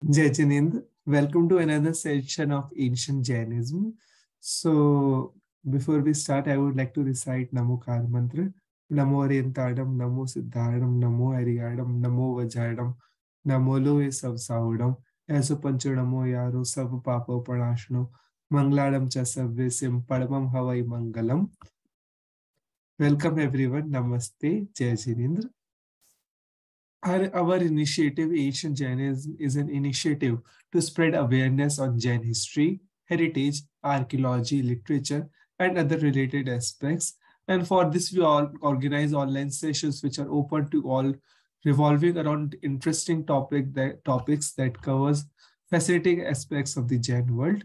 Jainism. Welcome to another session of ancient Jainism. So, before we start, I would like to recite Namo Kar Mantra. Namo Orientadam, Namo Siddhardam, Namo Arigadam, Namo Vajradam, Namo Loe Savsaudam, Eso Panchadamo Yaro Sav Papa Pranashno, Mangladam Chasavvesim, Padamam Havai Mangalam. Welcome everyone. Namaste. Jai Jinendra. Our initiative, Ancient Jainism, is an initiative to spread awareness on Jain history, heritage, archaeology, literature, and other related aspects. And for this, we all organize online sessions which are open to all, revolving around interesting topics that covers fascinating aspects of the Jain world.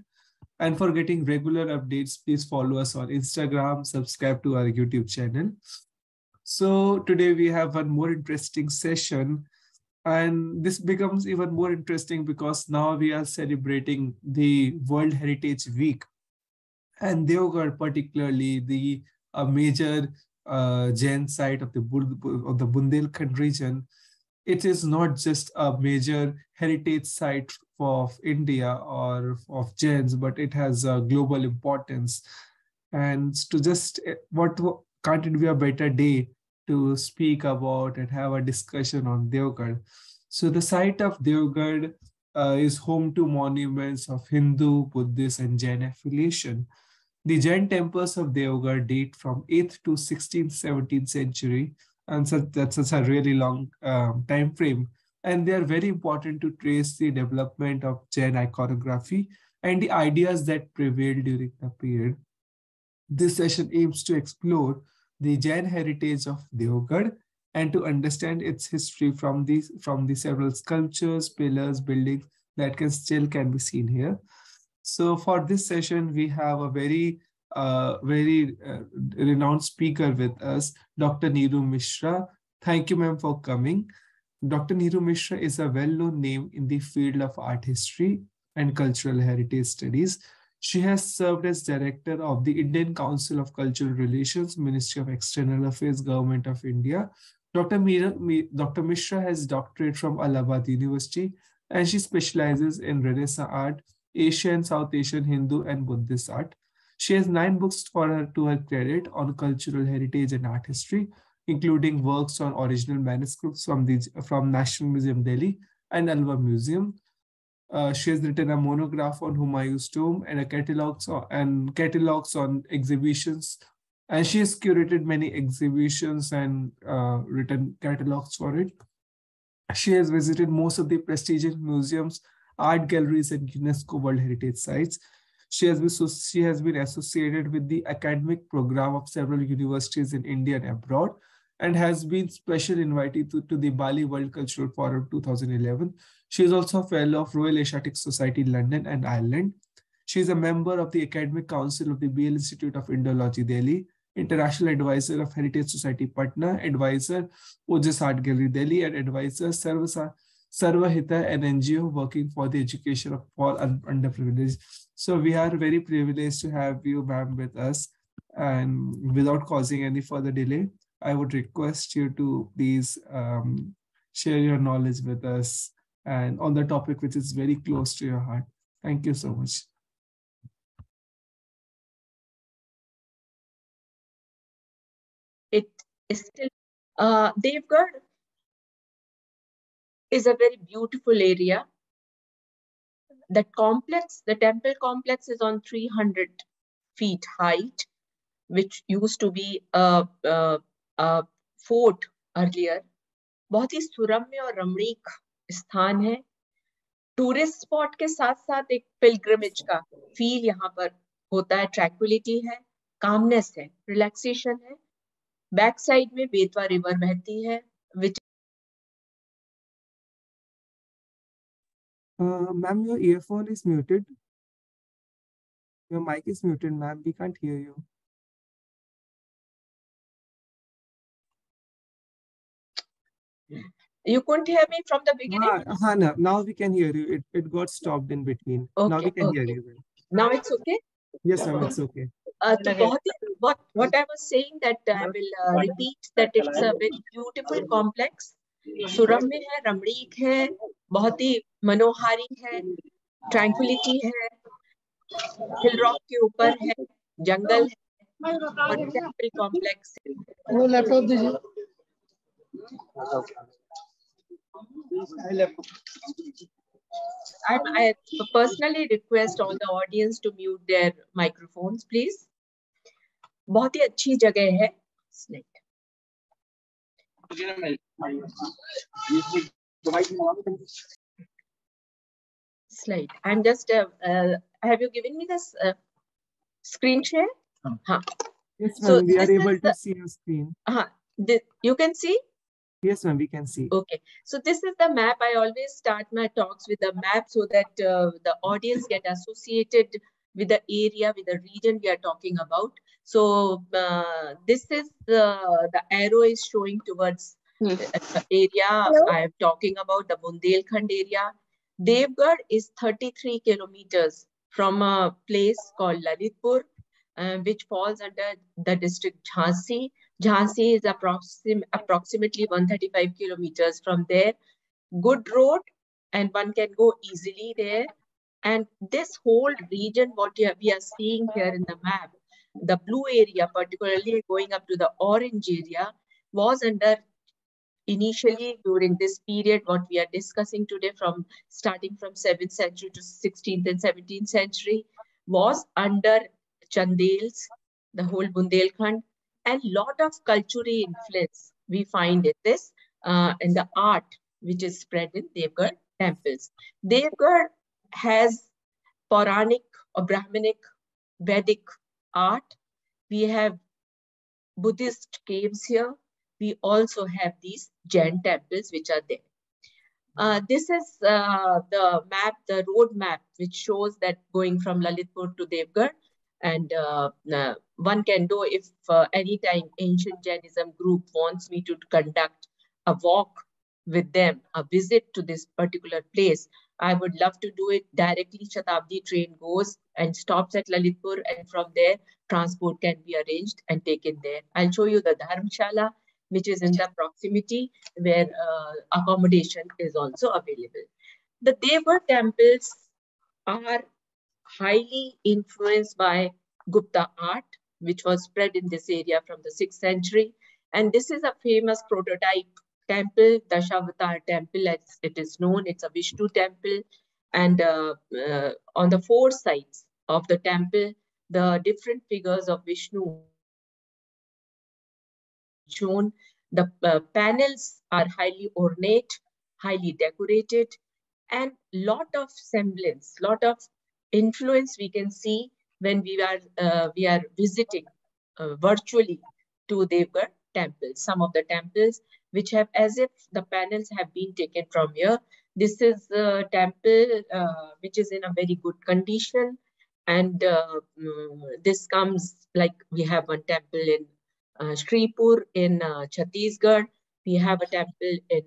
And for getting regular updates, please follow us on Instagram, subscribe to our YouTube channel. So today we have one more interesting session, and this becomes even more interesting because now we are celebrating the World Heritage Week, and Deogarh, particularly the major Jain site of the Bundelkhand region, it is not just a major heritage site of India or of Jains, but it has a global importance. And to just what can't it be a better day to speak about and have a discussion on Deogarh? So the site of Deogarh is home to monuments of Hindu, Buddhist, and Jain affiliation. The Jain temples of Deogarh date from 8th to 16th, 17th century, and so that's such a really long time frame. And they are very important to trace the development of Jain iconography and the ideas that prevailed during the period. This session aims to explore the Jain heritage of Deogarh and to understand its history from the several sculptures, pillars, buildings that can be seen here. So for this session, we have a very renowned speaker with us, Dr. Neeru Misra. Thank you, ma'am, for coming. Dr. Neeru Misra is a well-known name in the field of art history and cultural heritage studies. She has served as director of the Indian Council of Cultural Relations, Ministry of External Affairs, Government of India. Dr. Misra has doctorate from Allahabad University, and she specializes in Renaissance art, Asian, South Asian, Hindu, and Buddhist art. She has 9 books to her credit on cultural heritage and art history, including works on original manuscripts from National Museum Delhi and Alva Museum. She has written a monograph on Humayun's tomb and catalogs on exhibitions. And she has curated many exhibitions and written catalogs for it. She has visited most of the prestigious museums, art galleries, and UNESCO World Heritage Sites. She has been associated with the academic program of several universities in India and abroad, and has been special invitee to the Bali World Cultural Forum 2011. She is also a fellow of Royal Asiatic Society London and Ireland. She is a member of the Academic Council of the BL Institute of Indology Delhi, International Advisor of Heritage Society Patna, Advisor Ojas Art Gallery Delhi, and Advisor Sarvahita, an NGO working for the education of all underprivileged. So we are very privileged to have you, ma'am, with us. And without causing any further delay, I would request you to please share your knowledge with us and on the topic which is very close to your heart. Thank you so much. It is still Deogarh is a very beautiful area. The temple complex is on 300 feet height, which used to be a fort earlier. बहुत ही सुरम्य और रमणीक स्थान है. Tourist spot के साथ साथ एक pilgrimage का फील यहाँ पर होता है. ट्रैंक्विलिटी है, कामनेस है, रिलैक्सेशन है. बैक साइड में बेतवा रिवर बहती है, which ma'am, your earphone is muted. Your mic is muted, ma'am. We can't hear you. You couldn't hear me from the beginning? No. Now we can hear you. It got stopped in between. Okay, now we can hear you. Now it's okay? Yes, ma'am, it's okay. What I was saying that I will repeat that it's a very beautiful complex. सुरम्य है, रमणीक है, बहुत ही मनोहारी है, tranquillity है, हिल rock के ऊपर है, जंगल है और टेम्पल कॉम्प्लेक्स है। वो लैपटॉप दीजिए। I personally request all the audience to mute their microphones, please. बहुत ही अच्छी जगह है. Slide. I'm just. Have you given me this screen share? Huh. Yes, So ma'am. We are this able is to the, see your screen. you can see? Yes, ma'am. We can see. Okay. So this is the map. I always start my talks with the map so that the audience get associated with the area, with the region we are talking about. So this is the arrow is showing towards the area I am talking about, the Bundelkhand area. Deogarh is 33 kilometers from a place called Lalitpur, which falls under the district Jhansi. Jhansi is approximately 135 kilometers from there. Good road, and one can go easily there. And this whole region, what we are seeing here in the map, the blue area, particularly going up to the orange area, was under initially during this period, what we are discussing today, from starting from 7th century to 16th and 17th century, was under Chandels, the whole Bundelkhand, and lot of cultural influence we find in this, in the art which is spread in Deogarh temples. Deogarh has Puranic or Brahminic Vedic art. We have Buddhist caves here. We also have these Jain temples which are there. This is the map, the road map, which shows that going from Lalitpur to Deogarh. And one can do, if anytime ancient Jainism group wants me to conduct a walk with them, a visit to this particular place, I would love to do it directly. Shatabdi train goes and stops at Lalitpur, and from there transport can be arranged and taken there. I'll show you the Dharmshala, which is in the proximity, where accommodation is also available. The Deogarh temples are highly influenced by Gupta art, which was spread in this area from the 6th century. And this is a famous prototype temple, Dashavatar temple, as it is known. It's a Vishnu temple. And on the four sides of the temple, the different figures of Vishnu shown. The panels are highly ornate, highly decorated, and lot of semblance, lot of influence we can see when we are visiting virtually to Deogarh temples. Some of the temples which have as if the panels have been taken from here. This is a temple which is in a very good condition, and this comes like we have one temple in Shripur in Chhattisgarh. We have a temple in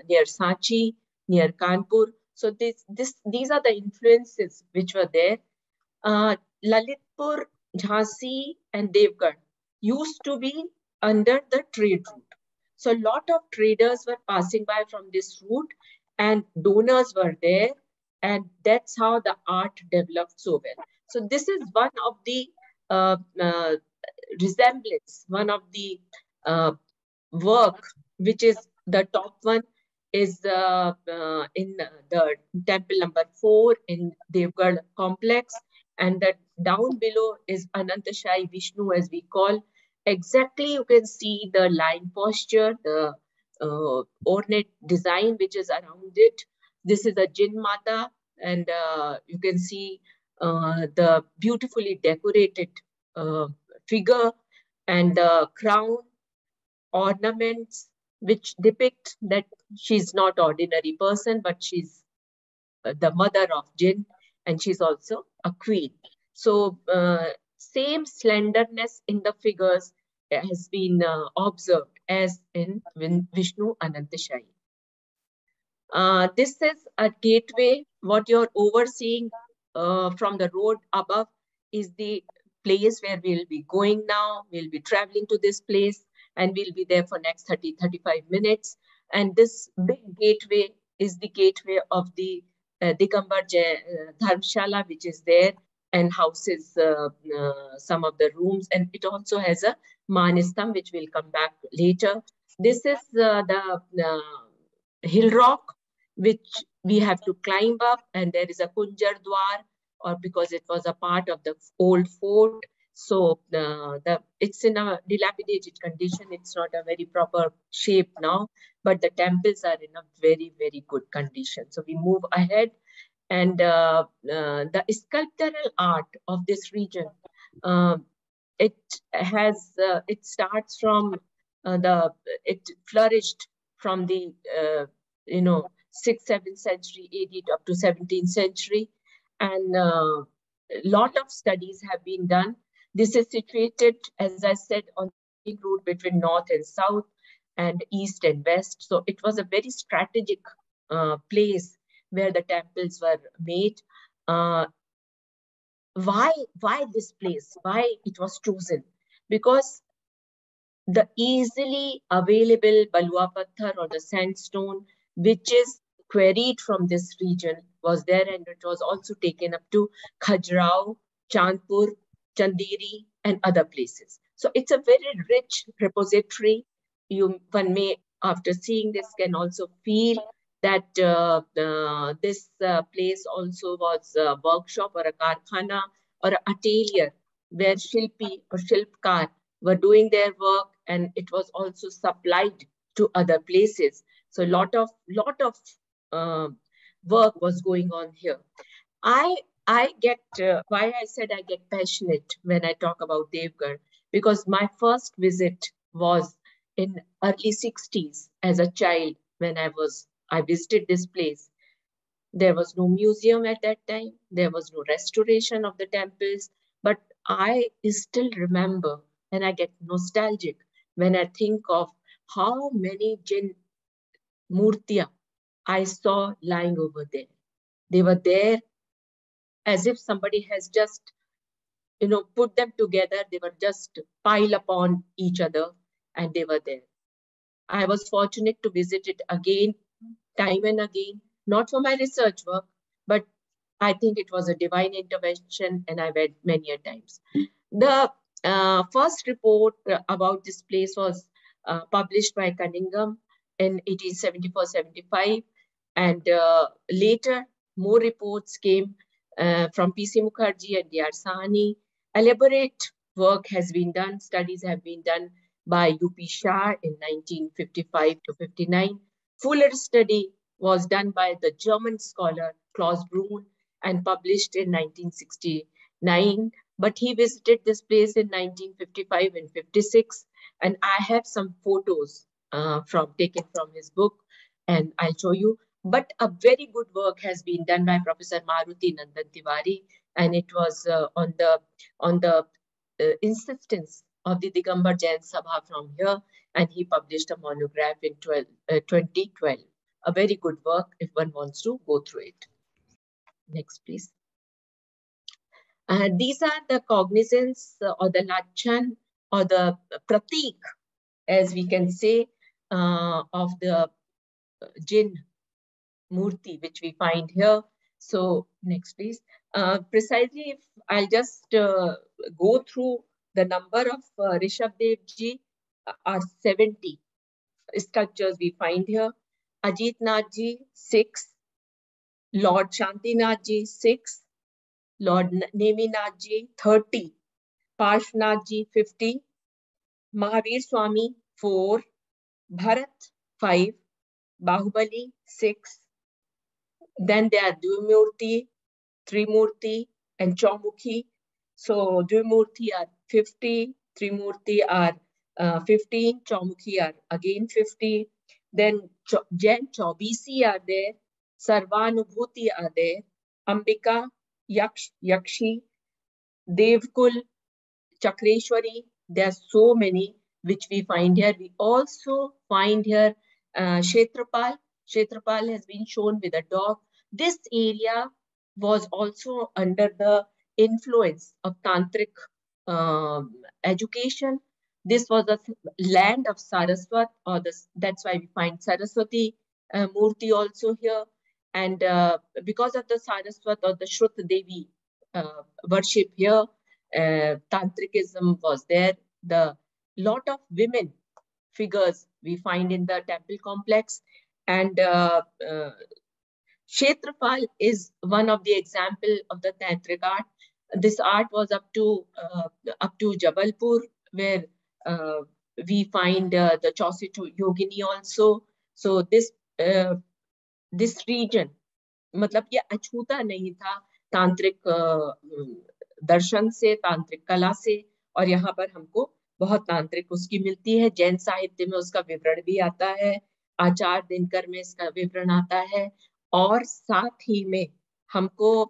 near Sanchi, near Kanpur. So these are the influences which were there. Lalitpur, Jhansi, and Deogarh used to be under the trade route. So a lot of traders were passing by from this route, and donors were there, and that's how the art developed so well. So this is one of the uh, uh, resemblance, one of the work, which is the top one, is in the temple number 4 in Deogarh complex, and that down below is Anantashai Vishnu, as we call. Exactly, you can see the line posture, the ornate design which is around it. This is a Jin Mata, and you can see the beautifully decorated figure and the crown ornaments which depict that she's not ordinary person, but she's the mother of Jinn, and she's also a queen. So same slenderness in the figures has been observed as in Vishnu Anantashai. This is a gateway. What you're overseeing from the road above is the place where we'll be going now. We'll be traveling to this place, and we'll be there for next 30-35 minutes. And this big gateway is the gateway of the Digambar Dharmshala, which is there and houses some of the rooms. And it also has a Manistam, which will come back later. This is the hill rock, which we have to climb up, and there is a Kunjar Dwar, or because it was a part of the old fort. So it's in a dilapidated condition. It's not a very proper shape now, but the temples are in a very, very good condition. So we move ahead, and the sculptural art of this region, uh, it it starts from it flourished from the 6th, 7th century AD up to 17th century, and a lot of studies have been done. This is situated, as I said, on the route between north and south and east and west. So it was a very strategic place where the temples were made. Why this place? Why it was chosen? Because the easily available balwa patthar or the sandstone, which is quarried from this region, was there, and it was also taken up to Khajuraho, Chandpur, Chanderi, and other places. So it's a very rich repository. One may, after seeing this, can also feel that this place also was a workshop or a karkhana or an atelier where Shilpi or Shilpkar were doing their work, and it was also supplied to other places. So lot of uh, work was going on here. I get why I said I get passionate when I talk about Deogarh, because my first visit was in early 60s as a child. When I visited this place, there was no museum at that time. There was no restoration of the temples. But I still remember, and I get nostalgic when I think of how many Jain murtiya I saw lying over there. They were there as if somebody has just, put them together. They were just piled upon each other, and they were there. I was fortunate to visit it again, time and again, not for my research work, but I think it was a divine intervention, and I went many a times. The first report about this place was published by Cunningham in 1874-75, and later more reports came from P.C. Mukherjee and D.R. Sahni. Elaborate work has been done, studies have been done by U.P. Shah in 1955 to 59. Fuller study was done by the German scholar Klaus Brun and published in 1969. But he visited this place in 1955 and 56. And I have some photos taken from his book, and I'll show you. But a very good work has been done by Professor Maruti Nandan Tiwari, and it was on the insistence of the Digambar Jain Sabha from here, and he published a monograph in 2012. A very good work if one wants to go through it. Next, please. These are the cognizance or the lachan or the pratik, as we can say, of the Jain murti, which we find here. So next, please. Precisely, if I'll just go through the number of Rishabh Dev Ji are 70 sculptures we find here. Ajit Nath Ji, 6. Lord Shantinath Ji, 6. Lord Neminath Ji, 30. Parshnath Ji, 50. Mahavir Swami, 4. Bharat, 5. Bahubali, 6. Then there are Dvimurti, Trimurti, and Chaumukhi. So Dvimurti are 50, Trimurti are 15, Chaumukhi are again 50. Then Jain Chaubisi are there, Sarvanubhuti are there, Ambika, Yakshi, Devkul, Chakreshwari. There are so many which we find here. We also find here Kshetrapal. Kshetrapal has been shown with a dog. This area was also under the influence of Tantric education. This was the land of Saraswat, or that's why we find Saraswati Murti also here. And because of the Saraswat or the Shrut Devi worship here, Tantrikism was there. The lot of women figures we find in the temple complex. And Kshetrapal is one of the example of the Tantric art. This art was up to Jabalpur, where uh, we find the Chausitu Yogini also. So this region, मतलब ये अछूता नहीं था तांत्रिक दर्शन से, तांत्रिक कला से, और यहाँ पर हमको बहुत तांत्रिक उसकी मिलती है। जैन साहित्य में उसका विवरण भी आता है, आचार दिनकर में इसका विवरण आता है, और साथ ही में हमको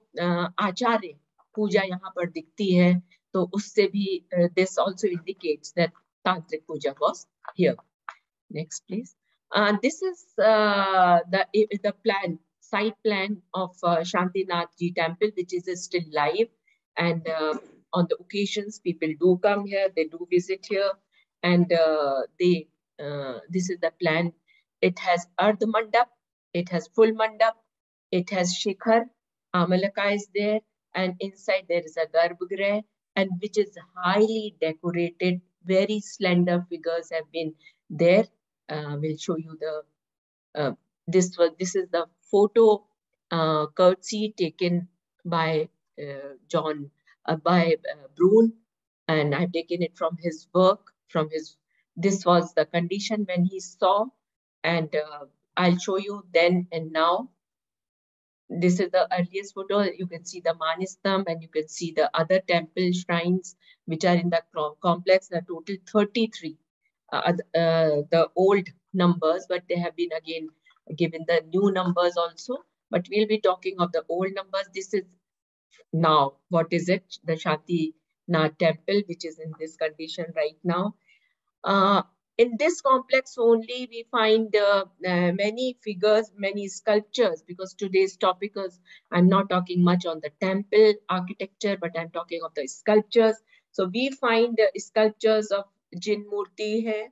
आचार्य पूजा यहाँ पर दिखती है। तो उससे भी this also indicates that tantric puja was here. Next please. This is the site plan of Shantinath Ji temple, which is still live, and on the occasions people do come here, they do visit here, and this is the plan. It has Ardh Mandap, it has full Mandap, it has Shikhar, Amalaka is there, and inside there is a Garbhagriha, and which is highly decorated. Very slender figures have been there. We'll show you the this is the photo courtesy taken by John by Brune, and I've taken it from his work. This was the condition when he saw, and I'll show you then and now. This is the earliest photo. You can see the Manistam, and you can see the other temple shrines which are in the complex. The total 33. The old numbers, but they have been again given the new numbers also. But we'll be talking of the old numbers. This is now, what is it? The Shantinath temple, which is in this condition right now. In this complex only, we find many figures, many sculptures, because today's topic is, I'm not talking much on the temple architecture, but I'm talking of the sculptures. So we find sculptures of Jin Murti hai,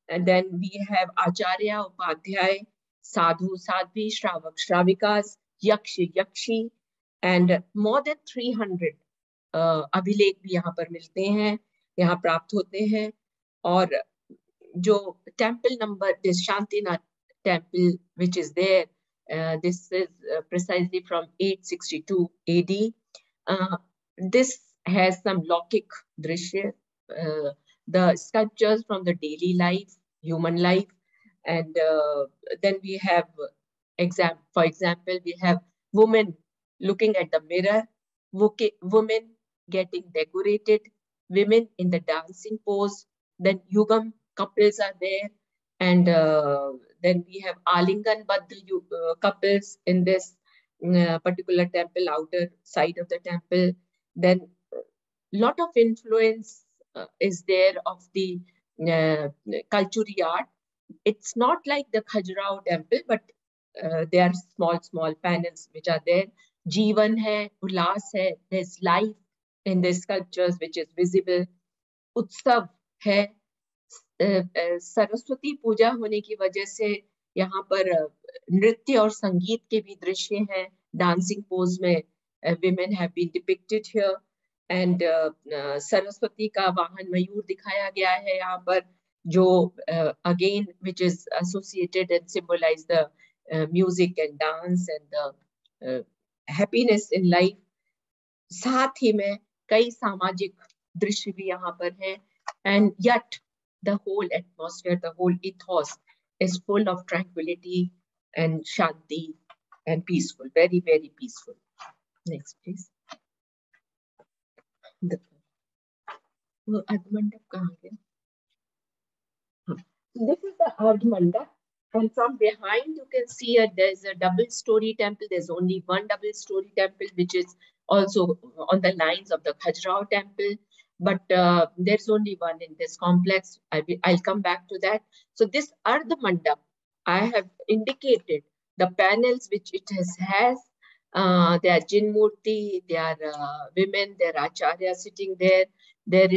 and then we have Acharya, Upadhyay, Sadhu, Sadhvi, Shravak, Shravikas, Yakshi, Yakshi, and more than 300 अभिलेख भी यहाँ पर मिलते हैं, यहाँ प्राप्त होते हैं। और जो temple number, this Shantinath temple, which is there, this is precisely from 862 AD. This has some Lokik drishya, the sculptures from the daily life, human life, and then we have, for example, we have women looking at the mirror, women getting decorated, women in the dancing pose, then Yugam couples are there, and then we have Alingan Baddha couples in this particular temple, outer side of the temple. Then lot of influence is there of the Kalchuri art. It's not like the Khajuraho temple, but there are small panels which are there. Jeevan hai, Ulas hai, there's life in the sculptures which is visible. Utsav hai, Saraswati पूजा होने की वजह से यहाँ पर नृत्य और संगीत के भी दृश्य हैं. डांसिंग पोज में women have been depicted here, and Saraswati का वाहन मयूर दिखाया गया है यहाँ पर, जो again which is associated and symbolize the music and dance and the happiness in life. साथ ही में कई सामाजिक दृश्य भी यहाँ पर हैं, and yet the whole atmosphere, the whole ethos is full of tranquility and shanti and peaceful, very, very peaceful. Next, please. Ardh Mandap kahan gaya? This is the Ardh Mandap, and from behind you can see there's a double-story temple. There's only one double-story temple, which is also on the lines of the Khajuraho temple. But there's only one in this complex. I'll come back to that. So this Ardh Mandap, I have indicated the panels which it has. There are Jin Murti, there are women, there are Acharya sitting there. There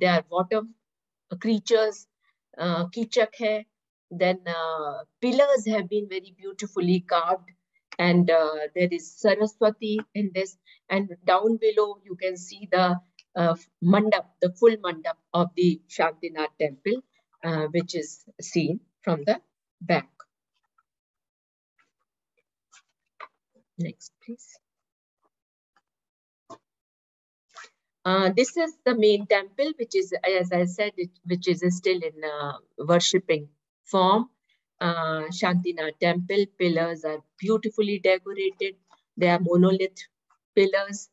are water creatures, Kichak hai, Then pillars have been very beautifully carved, and there is Saraswati in this. And down below, you can see the mandap, the full mandap of the Shantinath temple, which is seen from the back. Next, please. This is the main temple, which is, as I said, which is still in worshipping form. Shantinath temple pillars are beautifully decorated. They are monolith pillars.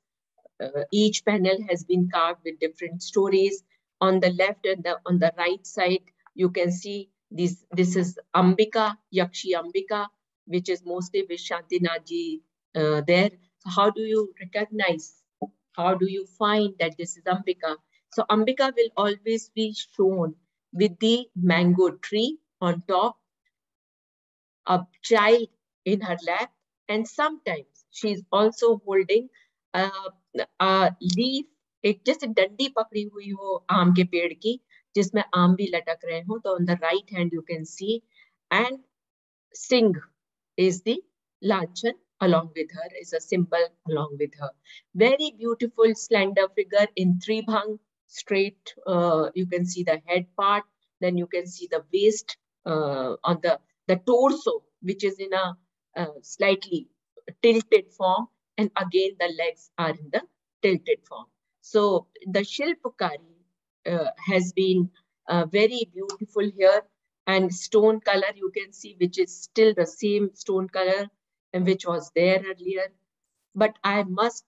Each panel has been carved with different stories. On the left and on the right side, you can see this. This is Ambika, Yakshi Ambika, which is mostly with Shantinath ji there. So how do you recognize? How do you find that this is Ambika? So Ambika will always be shown with the mango tree on top, a child in her lap, and sometimes she's also holding a, a leaf, एक जैसे डंडी पकड़ी हुई हो आम के पेड़ की, जिसमें आम भी लटक रहे हो. तो on the right hand you can see, and Singh is the lanchan along with her, is a symbol along with her. Very beautiful, slender figure in Tribhang, straight. You can see the head part, then you can see the waist on the torso, which is in a slightly tilted form, and again the legs are in the tilted form. So the Shilpakari has been very beautiful here. And stone color you can see, which is still the same stone color and which was there earlier. But I must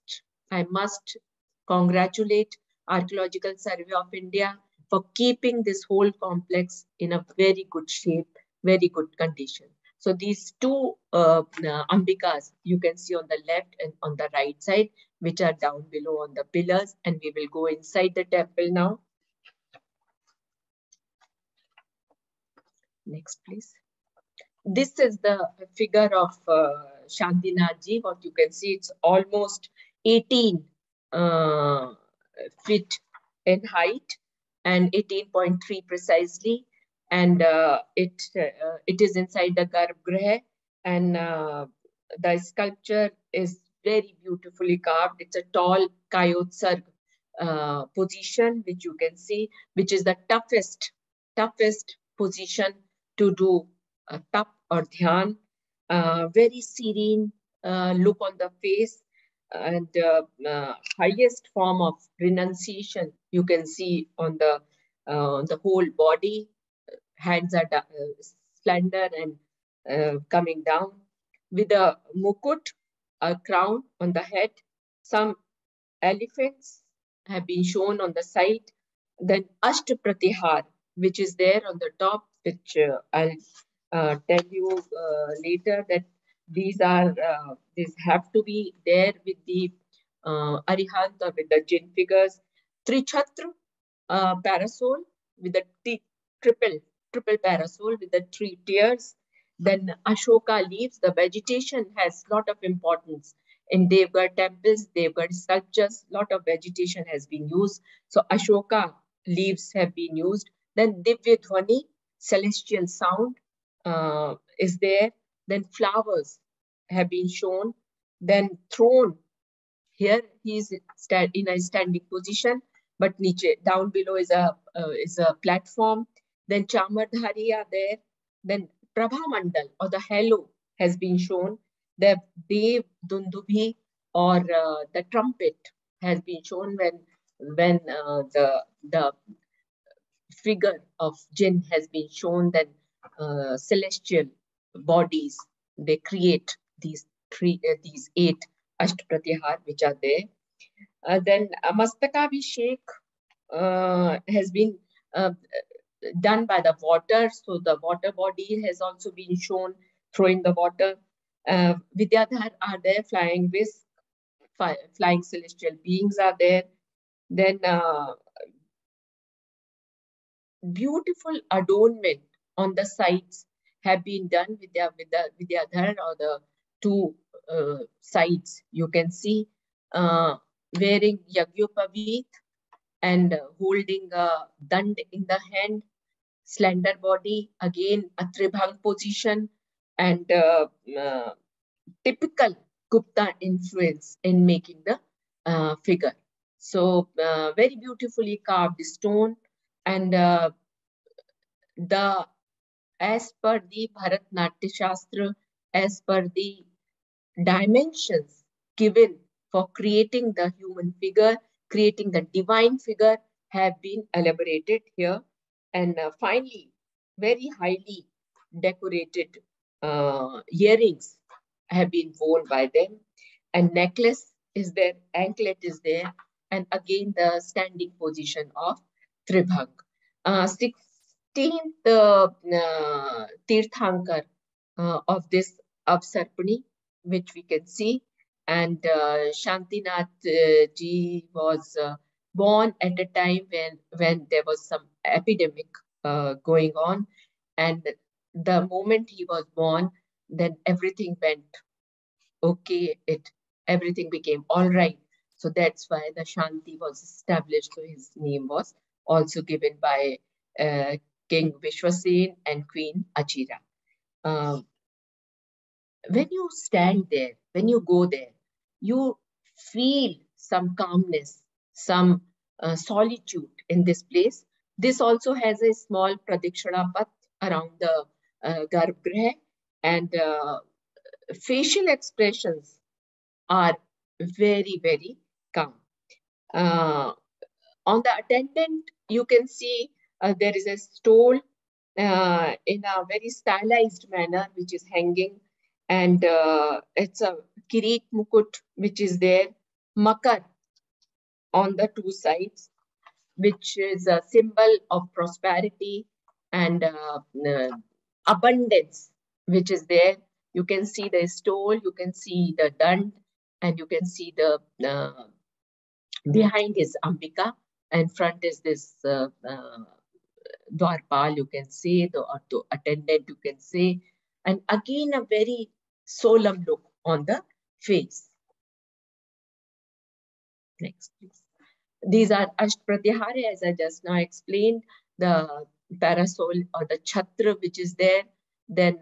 congratulate Archaeological Survey of India for keeping this whole complex in a very good shape, very good condition. So these two Ambikas you can see on the left and on the right side, which are down below on the pillars, and we will go inside the temple now. Next, please. This is the figure of Shantinath ji. What you can see, it's almost 18 feet in height and 18.3 precisely. And it is inside the Garbhagriha, and the sculpture is very beautifully carved. It's a tall Kayotsarg position, which you can see, which is the toughest position to do tap or dhyan. Very serene look on the face, and highest form of renunciation you can see on the whole body. Hands are slender and coming down, with a mukut, a crown on the head. Some elephants have been shown on the side. Then Ashtapratihar, which is there on the top, which I'll tell you later, that these have to be there with the Arihant or with the Jin figures. Trichhatra parasol with the triple parasol with the three tiers. Then Ashoka leaves. The vegetation has lot of importance. In Deogarh temples, Deogarh sculptures, lot of vegetation has been used. So Ashoka leaves have been used. Then Divya Dhwani, celestial sound, is there. Then flowers have been shown. Then throne. Here he is in a standing position, but down below is a platform. Then Chamardhari are there. Then Prabha Mandal, or the halo, has been shown. The Dev Dundubhi, or the trumpet, has been shown when the figure of Jinn has been shown. Then celestial bodies, they create these eight Ashtapratihar which are there. Then Mastakabhishek has been done by the water. So the water body has also been shown throwing the water. Vidyadhar are there, flying whisk, flying celestial beings are there. Then beautiful adornment on the sides have been done with the Vidyadhar, or the two sides. You can see wearing Yagyopavit and holding a dand in the hand. slender body, again a tribhang position, and typical Gupta influence in making the figure. So very beautifully carved stone, and the as per the Bharatnaट्य Shastra, as per the dimensions given for creating the human figure, creating the divine figure, have been elaborated here. And finally, very highly decorated earrings have been worn by them. And necklace is there, anklet is there, and again the standing position of Tribhang. 16th Tirthankar of this Avsarpani, which we can see. And Shantinath ji was born at a time when there was some epidemic going on. And the moment he was born, then everything went okay. Everything became all right. So that's why the Shanti was established. So his name was also given by King Vishwasen and Queen Achira. Um, when you stand there, when you go there, you feel some calmness, some solitude in this place. This also has a small pradikshana path around the Garbhagriha, and facial expressions are very, very calm. On the attendant, you can see there is a stole in a very stylized manner, which is hanging, and it's a kirit mukut, which is there, makar on the two sides, which is a symbol of prosperity and abundance, which is there. You can see the stole, you can see the dand, and you can see the behind is Ambika, and front is this Dwarpal, you can say, the auto attendant, you can say, and again a very solemn look on the face. Next, please. These are Ashtpratyahare, as I just now explained, the parasol or the chhatra which is there, then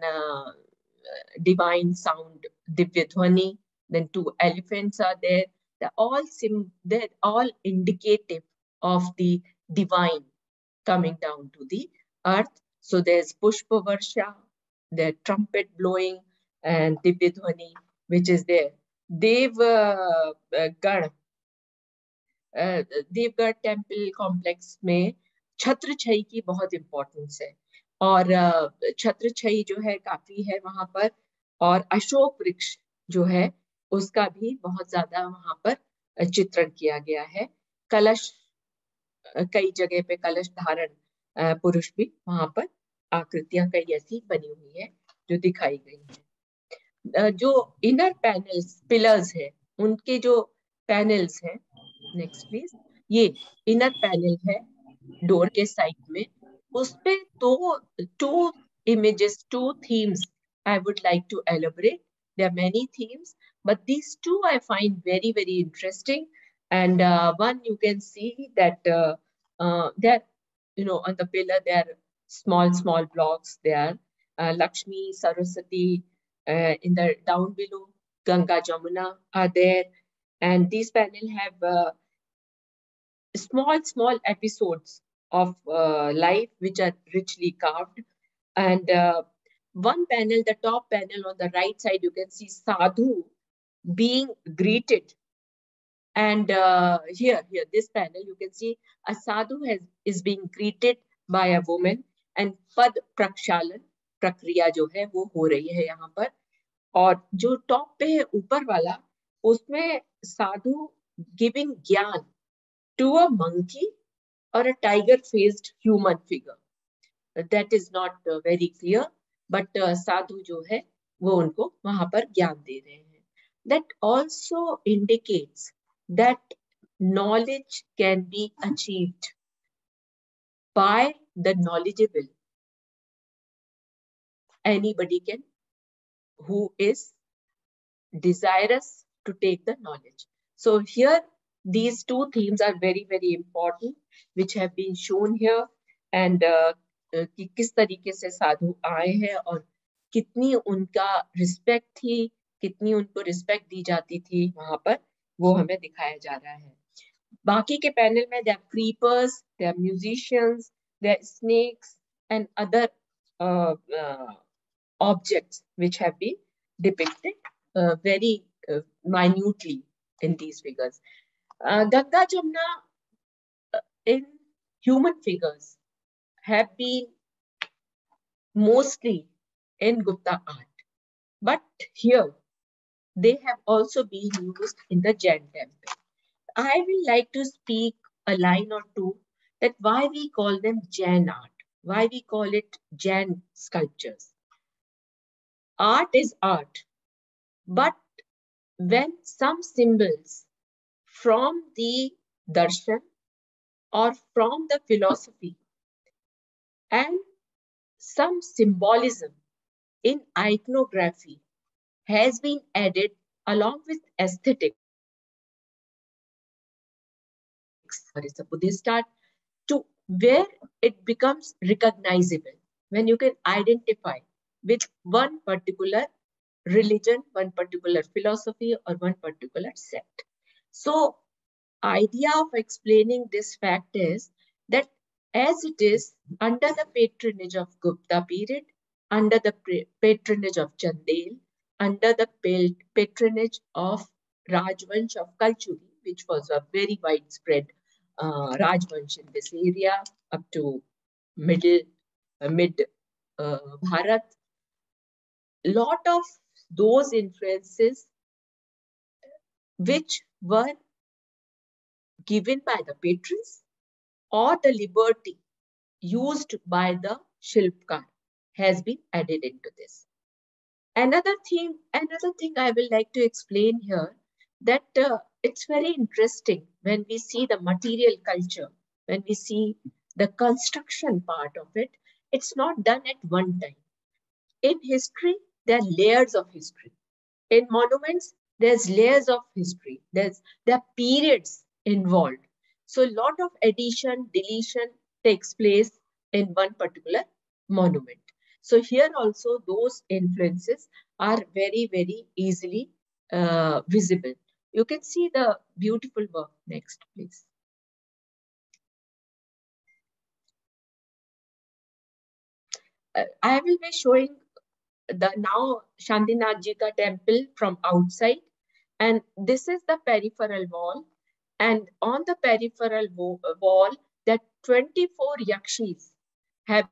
divine sound, Divya Dhwani, then two elephants are there. They're all indicative of the divine coming down to the earth. So there's Pushpa Varsha, the trumpet blowing, and Divya Dhwani, which is there. Deogarh Deogarh temple complex में छत्र छई की बहुत importance है, और छत्र छई जो है काफी है वहां पर, और अशोक वृक्ष जो है उसका भी बहुत ज्यादा वहां पर चित्रण किया गया है। कलश, कई जगह पे कलश धारण पुरुष भी वहां पर आकृतियां कई ऐसी बनी हुई है जो दिखाई गई है। जो इनर पैनल्स पिलर्स है, उनके जो पैनल्स हैं, नेक्स्ट प्लीज, ये इनर पैनल है डोर के साइड में, उस पे to images, two themes I would like to elaborate. There are many themes, but these two I find very, very interesting. And one, you can see that there, on the pillar, there are small blocks. There are Lakshmi, Saraswati, in the down below, Ganga, Jamuna are there. And these panels have small episodes of life which are richly carved. And one panel, the top panel on the right side, you can see sadhu being greeted. And here this panel, you can see a sadhu is being greeted by a woman, and pad prakshalan प्रक्रिया जो है वो हो रही है यहाँ पर। और जो टॉप पे है ऊपर वाला, उसमें साधु गिविंग ज्ञान to a monkey or a tiger-faced human figure. That is not very clear, but sadhu जो है वो उनको वहां पर ज्ञान दे रहे हैं. That also indicates that knowledge can be achieved by the knowledgeable. Anybody can, who is desirous to take the knowledge. So here, these two themes are very, very important, which have been shown here. And कि किस तरीके से साधु आए हैं और कितनी उनका respect थी, कितनी उनको रिस्पेक्ट दी जाती थी वहां पर, वो हमें दिखाया जा रहा है। बाकी के पैनल में they are creepers, they are musicians, they are snakes and other objects which have been depicted very minutely in these figures. Ganga Jamna in human figures have been mostly in Gupta art, but here they have also been used in the Jain temple. I will like to speak a line or two that why we call them Jain art, why we call it Jain sculptures. Art is art, but when some symbols from the darshan or from the philosophy and some symbolism in iconography has been added along with aesthetics, or it's a Buddhist art, to where it becomes recognizable, when you can identify with one particular religion, one particular philosophy, or one particular sect. So, idea of explaining this fact is that as it is under the patronage of Gupta period, under the patronage of Chandel, under the patronage of Rajvansh of Kalchuri, which was a very widespread Rajvansh in this area up to mid Bharat, lot of those influences which were given by the patrons or the liberty used by the Shilpkar has been added into this. Another thing I will like to explain here, that it's very interesting when we see the material culture, when we see the construction part of it, it's not done at one time. In history, there are layers of history. In monuments, there's layers of history. There are periods involved. So a lot of addition, deletion takes place in one particular monument. So here also those influences are very, very easily visible. You can see the beautiful work next, please. I will be showing the now Shantinajika temple from outside. And this is the peripheral wall. And on the peripheral wall, that 24 yakshis have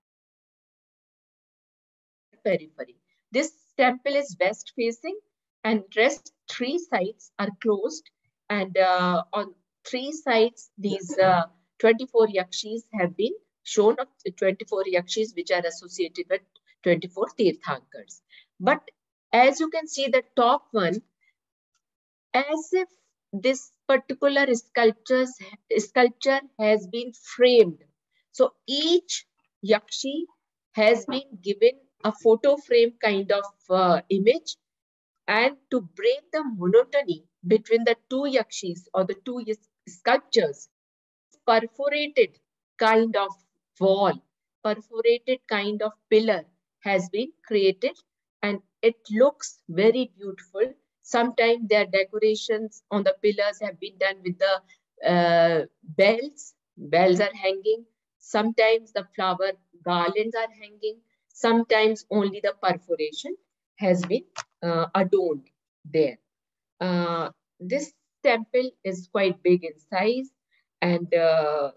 periphery. This temple is west facing, and rest 3 sides are closed. And on 3 sides, these 24 yakshis have been shown, of the 24 yakshis which are associated with 24 Tirthankars. But as you can see, the top one, as if this particular sculpture has been framed. So each yakshi has been given a photo frame kind of image, and to break the monotony between the two yakshis or the two sculptures, perforated kind of wall, perforated kind of pillar has been created, and it looks very beautiful. Sometimes their decorations on the pillars have been done with the bells. Bells are hanging. Sometimes the flower garlands are hanging. Sometimes only the perforation has been adorned there. This temple is quite big in size, and uh,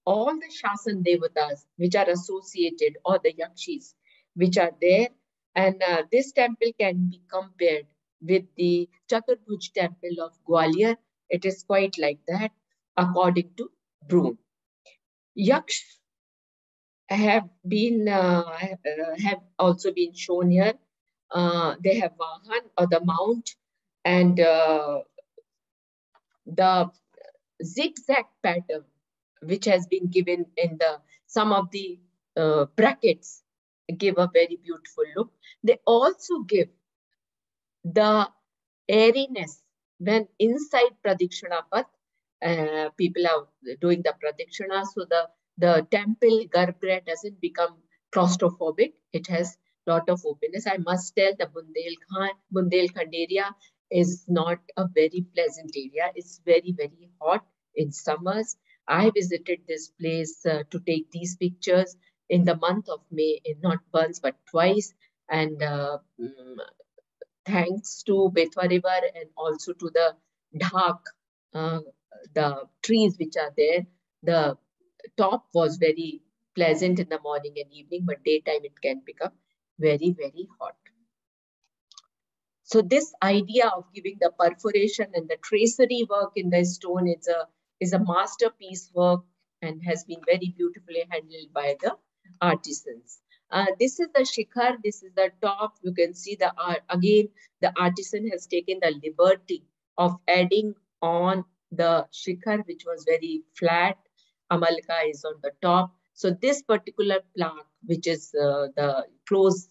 all the Shasan Devatas which are associated, or the Yakshis which are there. And this temple can be compared with the Chaturbhuj temple of Gwalior. It is quite like that, according to Broom. Yaksh have also been shown here. They have Vahan, or the mount, and the zigzag pattern which has been given in the some of the brackets give a very beautiful look. They also give the airiness when inside Pradikshana Path, people are doing the Pradikshana, so the the temple garbhagriha doesn't become claustrophobic. It has lot of openness. I must tell the Bundelkhand area is not a very pleasant area. It's very, very hot in summers. I visited this place to take these pictures in the month of May, not once but twice. And thanks to Betwa River and also to the dhak, uh, the trees which are there, the top was very pleasant in the morning and evening, but daytime it can become very, very hot. So this idea of giving the perforation and the tracery work in the stone is a masterpiece work and has been very beautifully handled by the artisans. This is the shikhar, this is the top. You can see the art. Again, the artisan has taken the liberty of adding on the shikhar, which was very flat. Amalka is on the top. So this particular plaque, which is the close,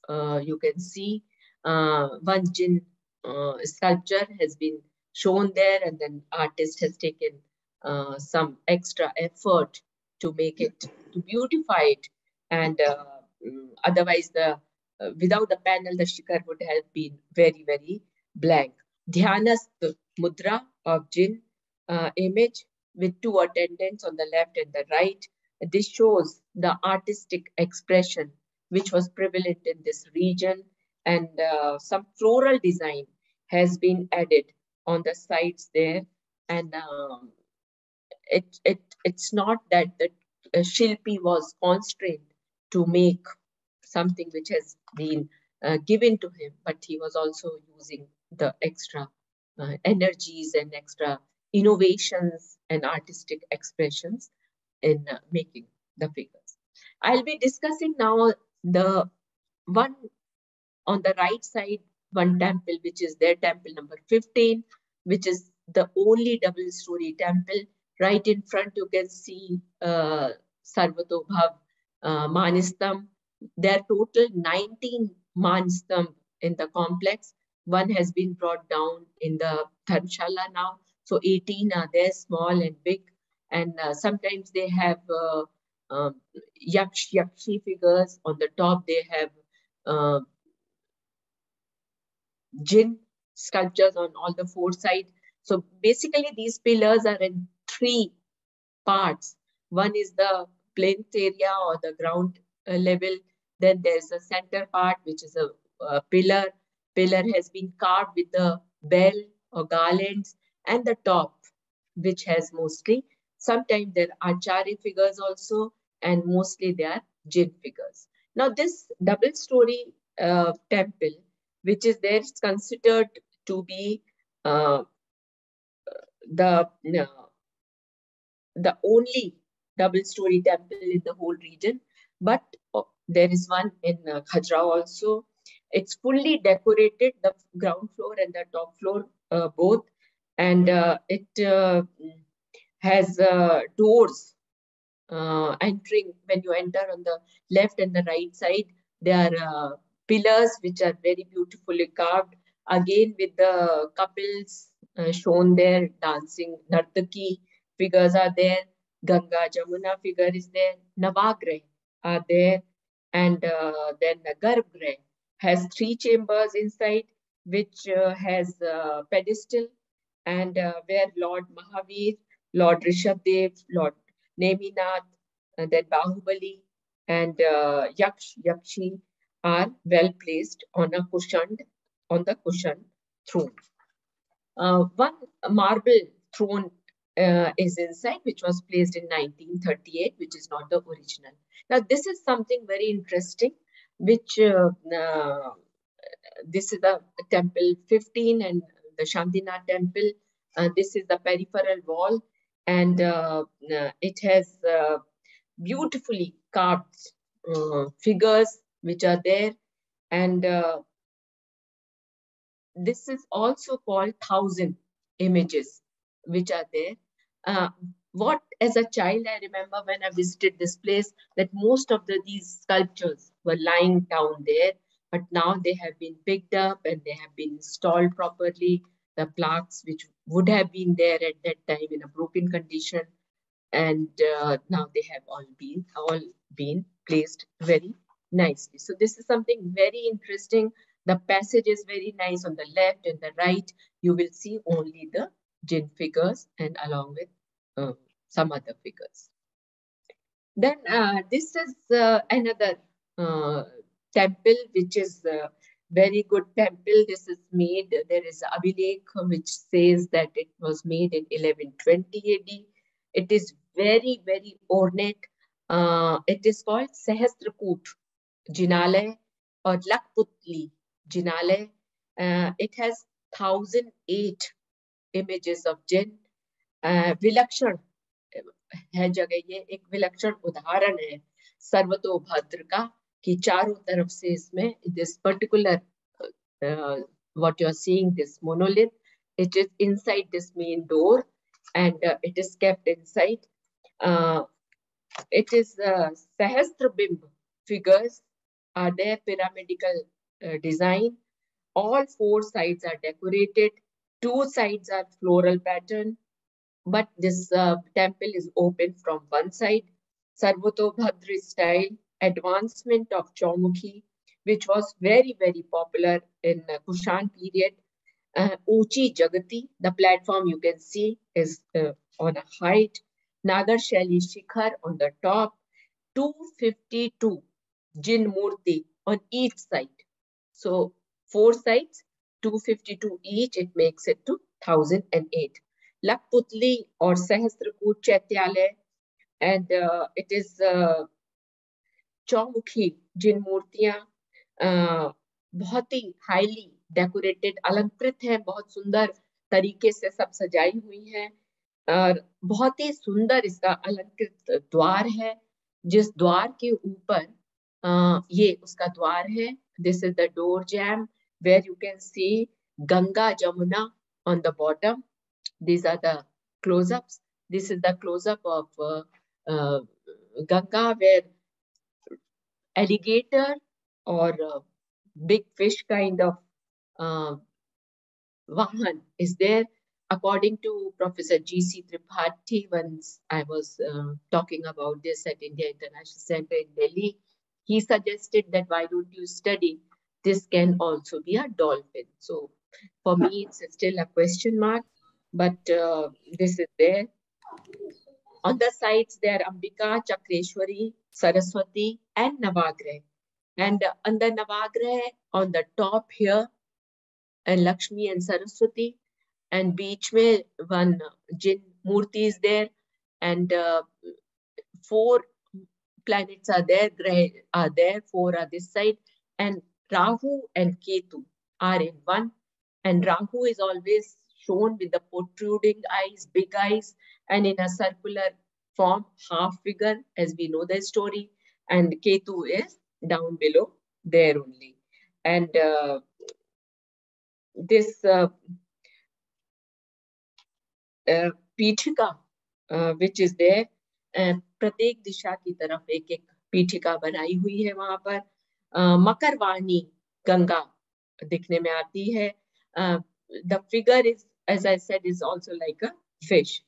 you can see one Jin sculpture has been shown there, and then artist has taken some extra effort to make it, to beautify it, and otherwise the without the panel, the shikhar would have been very, very blank. Dhyanast mudra of Jin image with two attendants on the left and the right. This shows the artistic expression which was prevalent in this region, and some floral design has been added on the sides there. And it's not that the Shilpi was constrained to make something which has been given to him, but he was also using the extra energies and extra innovations and artistic expressions in making the figures. I'll be discussing now the one on the right side, one temple, which is their temple number 15, which is the only double-story temple. Right in front, you can see Sarvatobhav Manistam. There are total 19 Manistam in the complex. One has been brought down in the Dharmshala now. So 18 are there, small and big. And sometimes they have Yakshi figures. On the top, they have Jin sculptures on all the four sides. So basically, these pillars are in three parts. One is the plinth area or the ground level. Then there's a center part, which is a pillar. Pillar has been carved with the bell or garlands, and the top, which has mostly, sometimes there are Acharya figures also, and mostly they are Jin figures. Now, this double-story temple, which is there, is considered to be uh, the the only double-story temple in the whole region. But there is one in Khajuraho also. It's fully decorated, the ground floor and the top floor both, and it has doors entering. When you enter on the left and the right side, there are pillars which are very beautifully carved, again with the couples shown there dancing. Nartaki figures are there, Ganga Jamuna figure is there, Navagrah are there, and then the Garbhagriha has three chambers inside, which has a pedestal, and where Lord Mahavir, Lord Rishabdev, Lord Neminath, and then Bahubali, and Yakshi are well placed on the cushioned throne. One marble throne is inside, which was placed in 1938, which is not the original. Now, this is something very interesting, which this is the temple 15 and the Shantinath temple. This is the peripheral wall, and it has beautifully carved figures which are there, and this is also called 1,000 images which are there. What as a child I remember when I visited this place, that most of these sculptures were lying down there, but now they have been picked up and they have been installed properly. The plaques which would have been there at that time in a broken condition and now they have all been placed very nicely. So this is something very interesting. The passage is very nice. On the left and the right, you will see only the Jin figures and along with some other figures. Then this is another temple, which is a very good temple. This is made, there is Abhilekh which says that it was made in 1120 AD. It is very, very ornate. It is called Sahasrakut Jinalay or Lakputli Jinalay. It has 1008 images of Jinn. विलक्षण है जगह, ये एक विलक्षण उदाहरण है सर्वतोभद्र का कि चारों तरफ से इसमें this particular what you are seeing, this monolith, it is inside this main door and it is kept inside. It is Sahasrabimb figures are there, pyramidal design. All four sides are decorated. Two sides are floral pattern. But this temple is open from one side. Sarvatobhadra style, advancement of Chaumukhi, which was very, very popular in Kushan period. Uchi Jagati, the platform you can see is on a height. Nagar Shali Shikhar on the top. 252 Jin Murti on each side. So 4 sides, 252 each, it makes it to 1008. Lakputli or Sahasrakut Chaityalaya, and it is चौमुखी जिन मूर्तियां बहुत ही highly decorated, अलंकृत है, बहुत सुंदर तरीके से सब सजाई हुई हैं और बहुत ही सुंदर इसका अलंकृत द्वार है, जिस द्वार के ऊपर ये उसका द्वार है. This is the door jamb where you can see Ganga Jamuna on the bottom. These are the close-ups. This is the close-up of Ganga, where alligator or big fish kind of vahan is there. According to Professor G.C. Tripathi, once I was talking about this at India International Center in Delhi, he suggested that why don't you study this can also be a dolphin. So for me, it's still a question mark, but this is there. On the sides, there are Ambika, Chakreshwari, Saraswati, and Navagrah. And on the Navagrah, on the top here, and Lakshmi and Saraswati, and beach mein one Jin Murti is there, and 4 planets are there, Grah are there, 4 are this side, and Rahu and Ketu are in one, and Rahu is always shown with the protruding eyes, big eyes, and in a circular form, half figure, as we know the story, and Ketu is down below there only. And this पीठिका which is there, प्रत्येक दिशा की तरफ एक एक पीठिका बनाई हुई है वहां पर. मकरवाणी गंगा दिखने में आती है. The figure is, as I said, is also like a fish.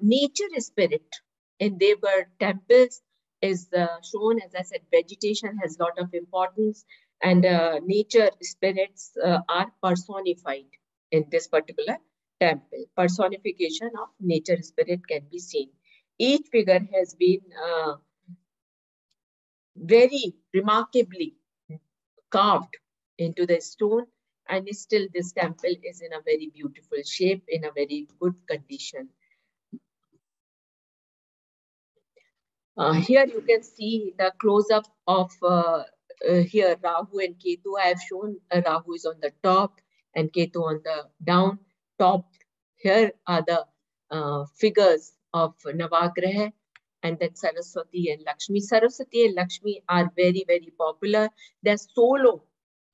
Nature spirit in Deogarh temples is shown. As I said, vegetation has a lot of importance, and nature spirits are personified in this particular temple. Personification of nature spirit can be seen. Each figure has been very remarkably carved into the stone, and still this temple is in a very beautiful shape, in a very good condition. Here you can see the close-up of here Rahu and Ketu. I have shown Rahu is on the top and Ketu on the down top. Here are the figures of Navagraha, and then Saraswati and Lakshmi. Saraswati and Lakshmi are very, very popular. They're solo.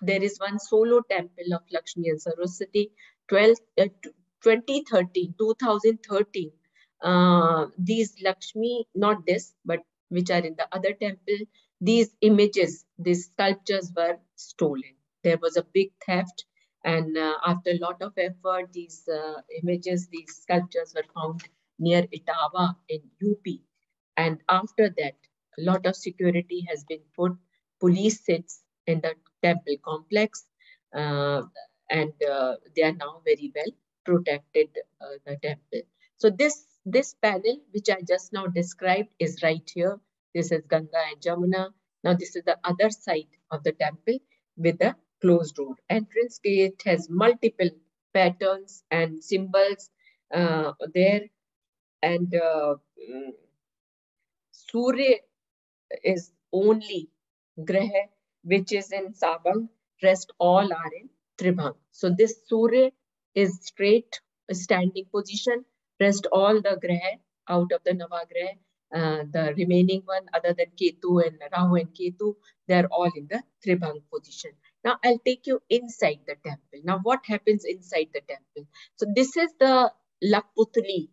There is one solo temple of Lakshmi and Saraswati. 2013. These Lakshmi, not this, but which are in the other temple, these images, these sculptures were stolen. There was a big theft, and after a lot of effort, these images, these sculptures were found near Itawa in UP. And after that, a lot of security has been put. Police sits in the temple complex, uh, and they are now very well protected, the temple. So this panel, which I just now described, is right here. This is Ganga and Jamuna. Now this is the other side of the temple with the closed door. Entrance gate has multiple patterns and symbols there, and Surya is only Graha which is in Sabang, rest all are in Tribhang. So this Surya is straight standing position, rest all the Graha out of the Navagraha, the remaining one other than Ketu and Rahu and Ketu, they're all in the Tribhang position. Now I'll take you inside the temple. Now what happens inside the temple? So this is the Lakputli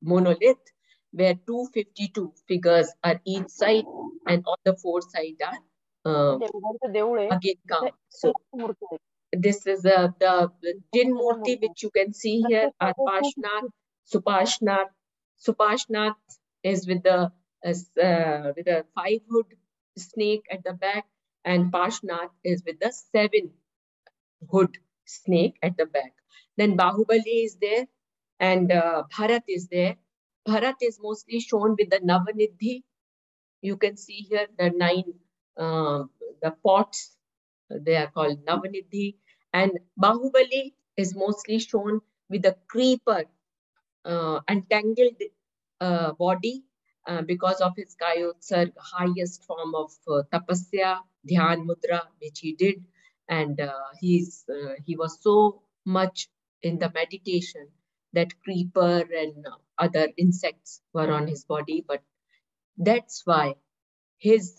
monolith where 252 figures are each side and on the four sides are again count. So this is the Jin Murti which you can see here are Pashnath, Supashnath. Supashnath is with a five-hood snake at the back, and Pashnath is with the seven-hood snake at the back. Then Bahubali is there, and Bharat is there. Bharat is mostly shown with the Navanidhi. You can see here the nine, the pots, they are called Navanidhi. And Bahubali is mostly shown with the creeper, entangled body because of his Kayotsarg, highest form of tapasya, dhyan mudra, which he did. And he was so much in the meditation that creeper and other insects were on his body. But that's why his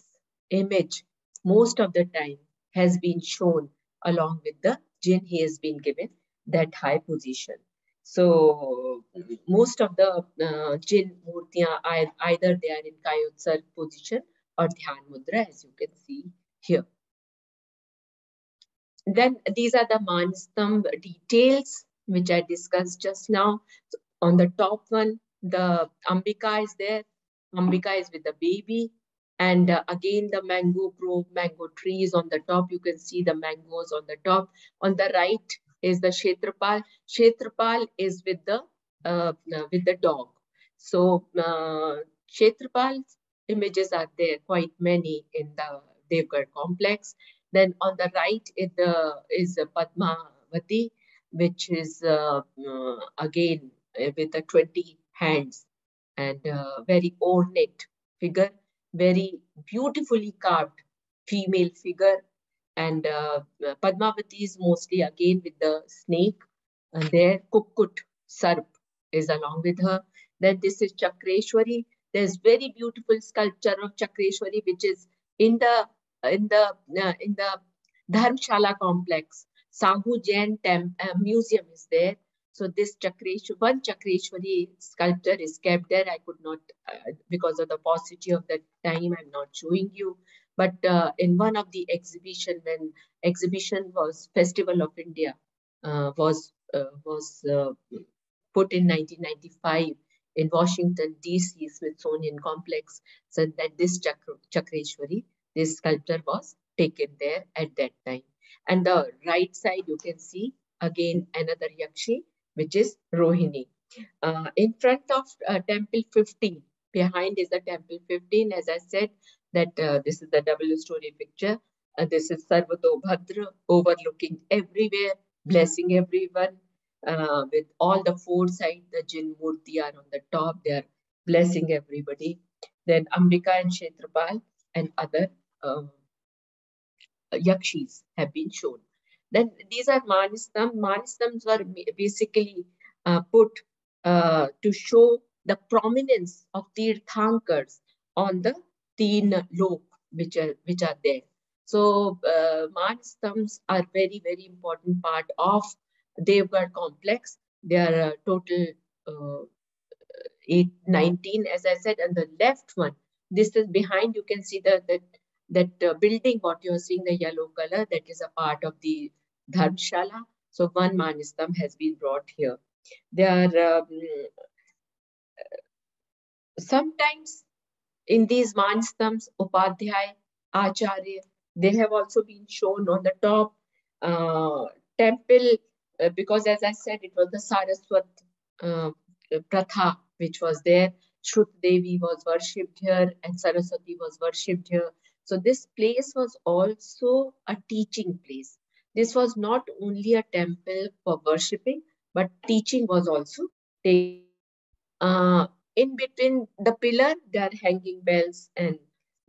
image most of the time has been shown along with the jinn. He has been given that high position. So most of the jinn murtiyan, either they are in Kayotsar position or Dhyan Mudra, as you can see here. Then these are the Manstam details which I discussed just now. So on the top one, the Ambika is there. Ambika is with the baby. And again, the mango grove, mango trees on the top. You can see the mangoes on the top. On the right is the Kshetrapal. Kshetrapal is with the dog. So Kshetrapal's images are there, quite many in the Deogarh complex. Then on the right is Padmavati, which is again with the 20 hands and very ornate figure, very beautifully carved female figure. And Padmavati is mostly again with the snake. And there Kukkut Sarp is along with her. Then this is Chakreshwari. There's very beautiful sculpture of Chakreshwari, which is in the Dharmshala complex. Sahu Jain museum is there. So this one Chakreshwari sculpture is kept there. I could not, because of the paucity of the time, I'm not showing you. But in one of the exhibition, when exhibition was Festival of India, was put in 1995 in Washington, D.C. Smithsonian Complex. So that this Chakreshwari, this sculpture was taken there at that time. And the right side, you can see again another Yakshi, which is Rohini. In front of Temple 15, behind is the Temple 15. As I said, that this is the double-story picture. This is Sarvato Bhadra, overlooking everywhere, blessing everyone. With all the four sides, the Jin Murti are on the top. They are blessing everybody. Then Ambika and Kshetrapal and other Yakshis have been shown. Then these are Manistam. Manistams were basically put to show the prominence of Tirthankars on the Teen Lok, which are there. So Manistams are very, very important part of Deogarh complex. There are total 19, as I said, and the left one, this is behind, you can see that building, what you're seeing, the yellow color, that is a part of the Dharmshala. So one Manistam has been brought here. They are sometimes in these Manstams, Upadhyay, Acharya, they have also been shown on the top temple because, as I said, it was the Saraswat uh, Pratha which was there. Shrut Devi was worshipped here and Saraswati was worshipped here. So this place was also a teaching place. This was not only a temple for worshipping, but teaching was also taking place. In between the pillar, there are hanging bells and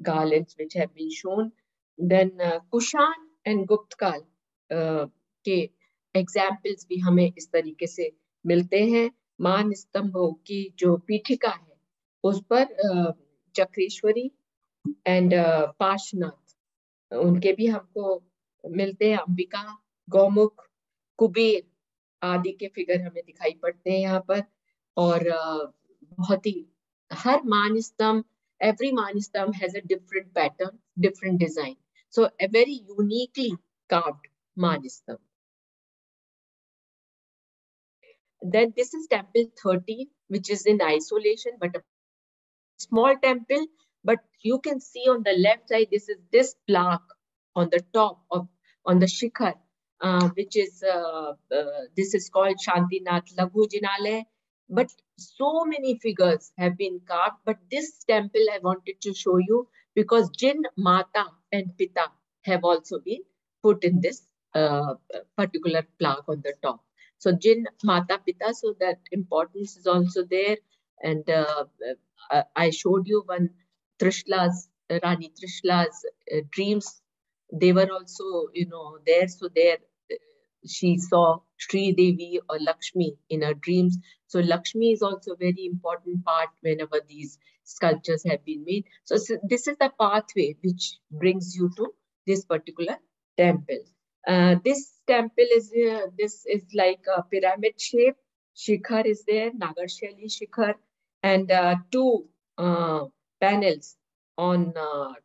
garlands which have been shown. Then Kushan and Guptkal के examples भी हमें इस तरीके से मिलते हैं. मान स्तंभों की जो पीठिका है उस पर चक्रेश्वरी एंड पार्श्वनाथ उनके भी हमको मिलते हैं. अंबिका, गौमुख, कुबेर आदि के फिगर हमें दिखाई पड़ते हैं यहाँ पर. और बहुत ही हर मान स्तंभ, every मान स्तंभ has a different pattern, different design. So a very uniquely carved मान स्तंभ. Then this is temple 13, which is in isolation, but a very small temple. But you can see on the left side, this plaque on the top of on the shikhar, which is this is called Shantinath Laghu Jinalaya. But so many figures have been carved. But this temple I wanted to show you because Jin, Mata, and Pita have also been put in this particular plaque on the top. So Jin, Mata, Pita, so that importance is also there. And I showed you one Trishla's, Rani Trishla's dreams. They were also, there. So there she saw Sri Devi or Lakshmi in her dreams. So Lakshmi is also a very important part whenever these sculptures have been made. So this is the pathway which brings you to this particular temple. This temple is like a pyramid shape. Shikhar is there, Nagarshali Shikhar, and two panels on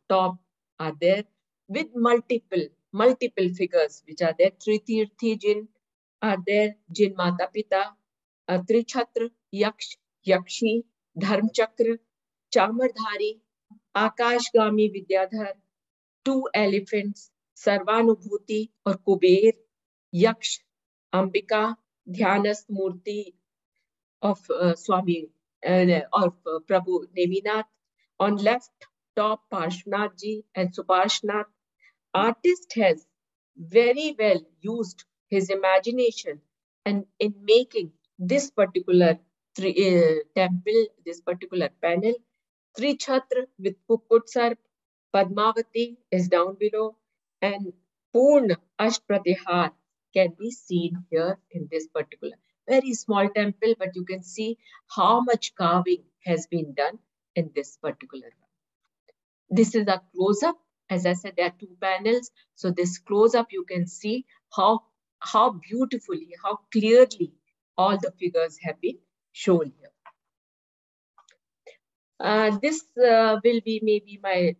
top are there with multiple figures which are there. Tritirthi Jin are there, Jin Mata Pita, Trichhatra, Yaksh, Yakshi, Dharmchakra, Chamardhari, Akashgami Vidyadhar, two elephants, Sarvanubhuti or Kuber, Yaksh, Ambika, Dhyanast Murti of Swami of Prabhu Neminath. On left top, Parshvanath ji and Suparshnath. Artist has very well used his imagination and in making this particular temple, this particular panel. Trichhatra with Puput Sarp, Padmavati is down below, and Purna Ashpratihar can be seen here in this particular very small temple, but you can see how much carving has been done in this particular one. This is a close-up. As I said, there are two panels. So this close-up, you can see how beautifully, how clearly all the figures have been shown here. This will be maybe my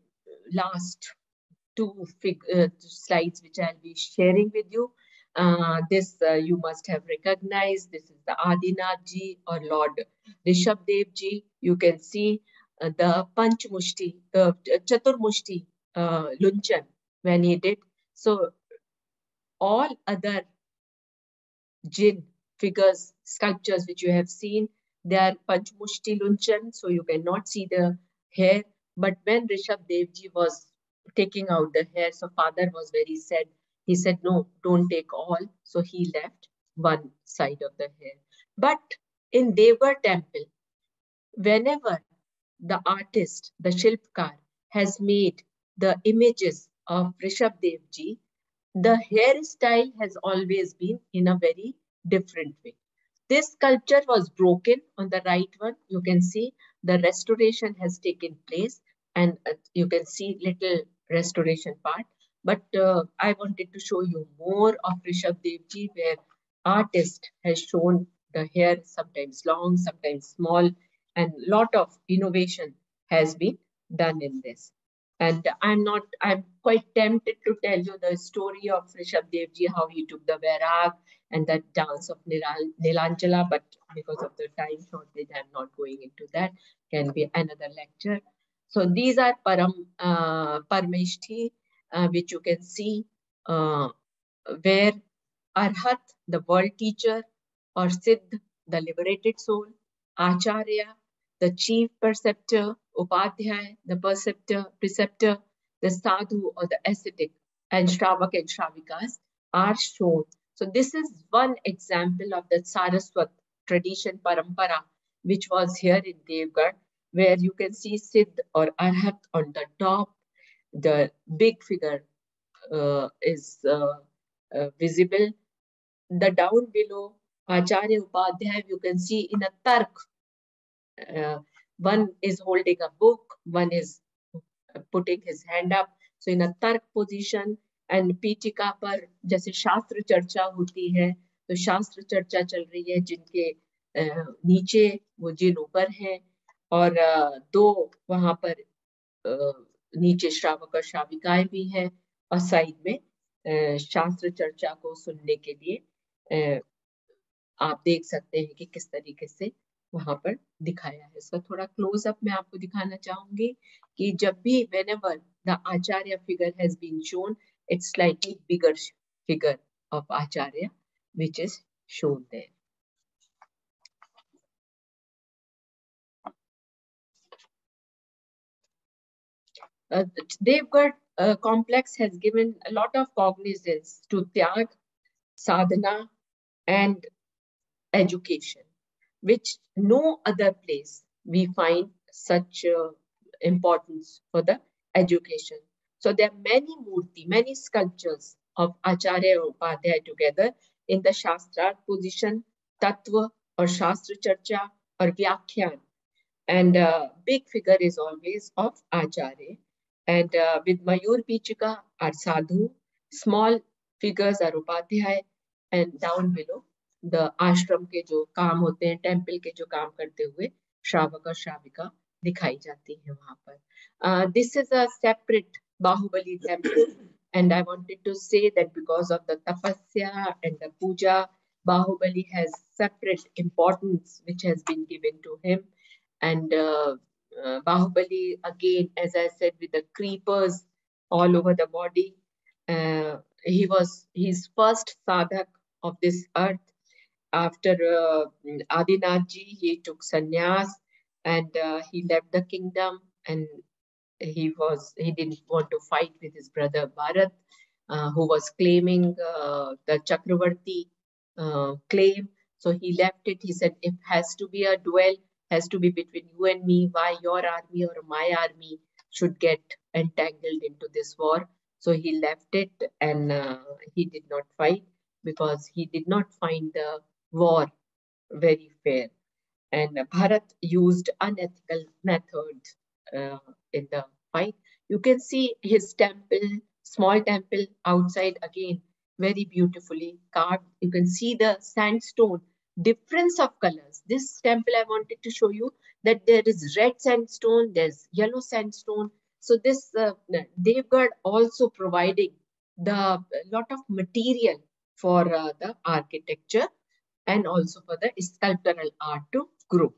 last two slides which I'll be sharing with you. This you must have recognized. This is the Adinath Ji or Lord Rishabh Dev Ji. You can see the Panchmushti, Chaturmushti Lunchan when he did. So all other Jin figures, sculptures which you have seen, they are Panchmushti Lunchan, so you cannot see the hair. But when Rishabh Dev Ji was taking out the hair, so father was very sad. He said, no, don't take all. So he left one side of the hair. But in Deogarh temple, whenever the artist, the Shilpkar, has made the images of Rishabh Dev Ji, the hairstyle has always been in a very different way. This sculpture was broken on the right one. You can see the restoration has taken place and you can see little restoration part. But I wanted to show you more of Rishabh Dev Ji where artist has shown the hair sometimes long, sometimes small, and lot of innovation has been done in this. And I'm quite tempted to tell you the story of Rishabh Devji, how he took the Vairag and that dance of Nilanjala, but because of the time shortage, I'm not going into that. Can be another lecture. So these are Parameshthi, which you can see uh, where Arhat, the world teacher, or Siddh, the liberated soul, Acharya, the chief preceptor, Upadhyay, the preceptor, the sadhu or the ascetic, and Shravak and Shravikas are shown. So this is one example of the Saraswat tradition parampara, which was here in Deogarh, where you can see Siddh or Arhat on the top. The big figure is visible. The down below, Acharya Upadhyay, you can see in a tark, one is holding a book, one is putting his hand up. So in a tark position, and पीठिका पर जैसे शास्त्र चर्चा होती है, तो शास्त्र चर्चा चल रही है जिनके नीचे वो जिन ऊपर हैं, और दो वहां पर नीचे श्रावक और श्राविकाएं भी हैं, और साइड में शास्त्र चर्चा को सुनने के लिए आप देख सकते हैं कि किस तरीके से वहां पर दिखाया है. इसका थोड़ा क्लोज अप मैं आपको दिखाना चाहूंगी कि जब भी whenever the Acharya figure has been shown, it's slightly bigger figure of Acharya which is shown there. Deogarh complex has given a lot of cognizance to Tyag, Sadhana, and education, which no other place we find such importance for the education. So there are many murti, many sculptures of Acharya and Upadhyay together in the Shastra position, Tattva or Shastra Charcha or Vyakhyan. And big figure is always of Acharya. And with Mayur Pichika are Sadhu, small figures are Upadhyay, and down below the ashram के जो काम होते हैं, temple के जो काम करते हुए श्रावक और श्राविका दिखाई जाती है वहां पर. This is a separate Bahubali temple, and I wanted to say that because of the tapasya and the puja, Bahubali has separate importance which has been given to him. And Bahubali, again, as I said, with the creepers all over the body, he was his first sadhak of this earth. After Adinathji, he took sannyas, and he left the kingdom, and he didn't want to fight with his brother Bharat, who was claiming the Chakravarti claim. So he left it. He said, if has to be a duel, has to be between you and me. Why your army or my army should get entangled into this war? So he left it, and he did not fight because he did not find the war very fair. And Bharat used unethical methods in the fight. You can see his temple, small temple outside again, very beautifully carved. You can see the sandstone, difference of colors. This temple I wanted to show you that there is red sandstone, there's yellow sandstone. So this Deogarh also providing the lot of material for the architecture and also for the sculptural art to grow.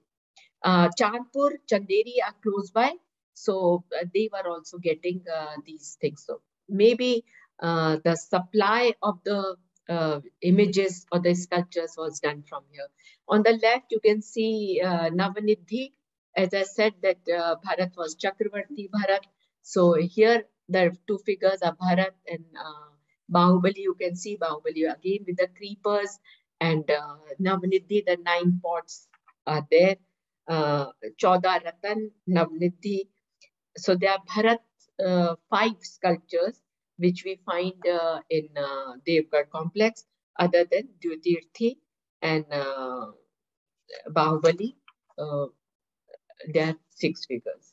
Chandpur, Chanderi are close by, so they were also getting these things. So maybe the supply of the images or the sculptures was done from here. On the left, you can see Navanidhi. As I said, that Bharat was Chakravarti Bharat. So here the two figures are Bharat and Bahubali. You can see Bahubali again with the creepers, and Navanidhi, the 9 pots are there. Chauda Ratan, Navnidhi. So there are Bharat 5 sculptures which we find in Deogarh complex, other than Dvyutirthi and Bahubali. There are 6 figures.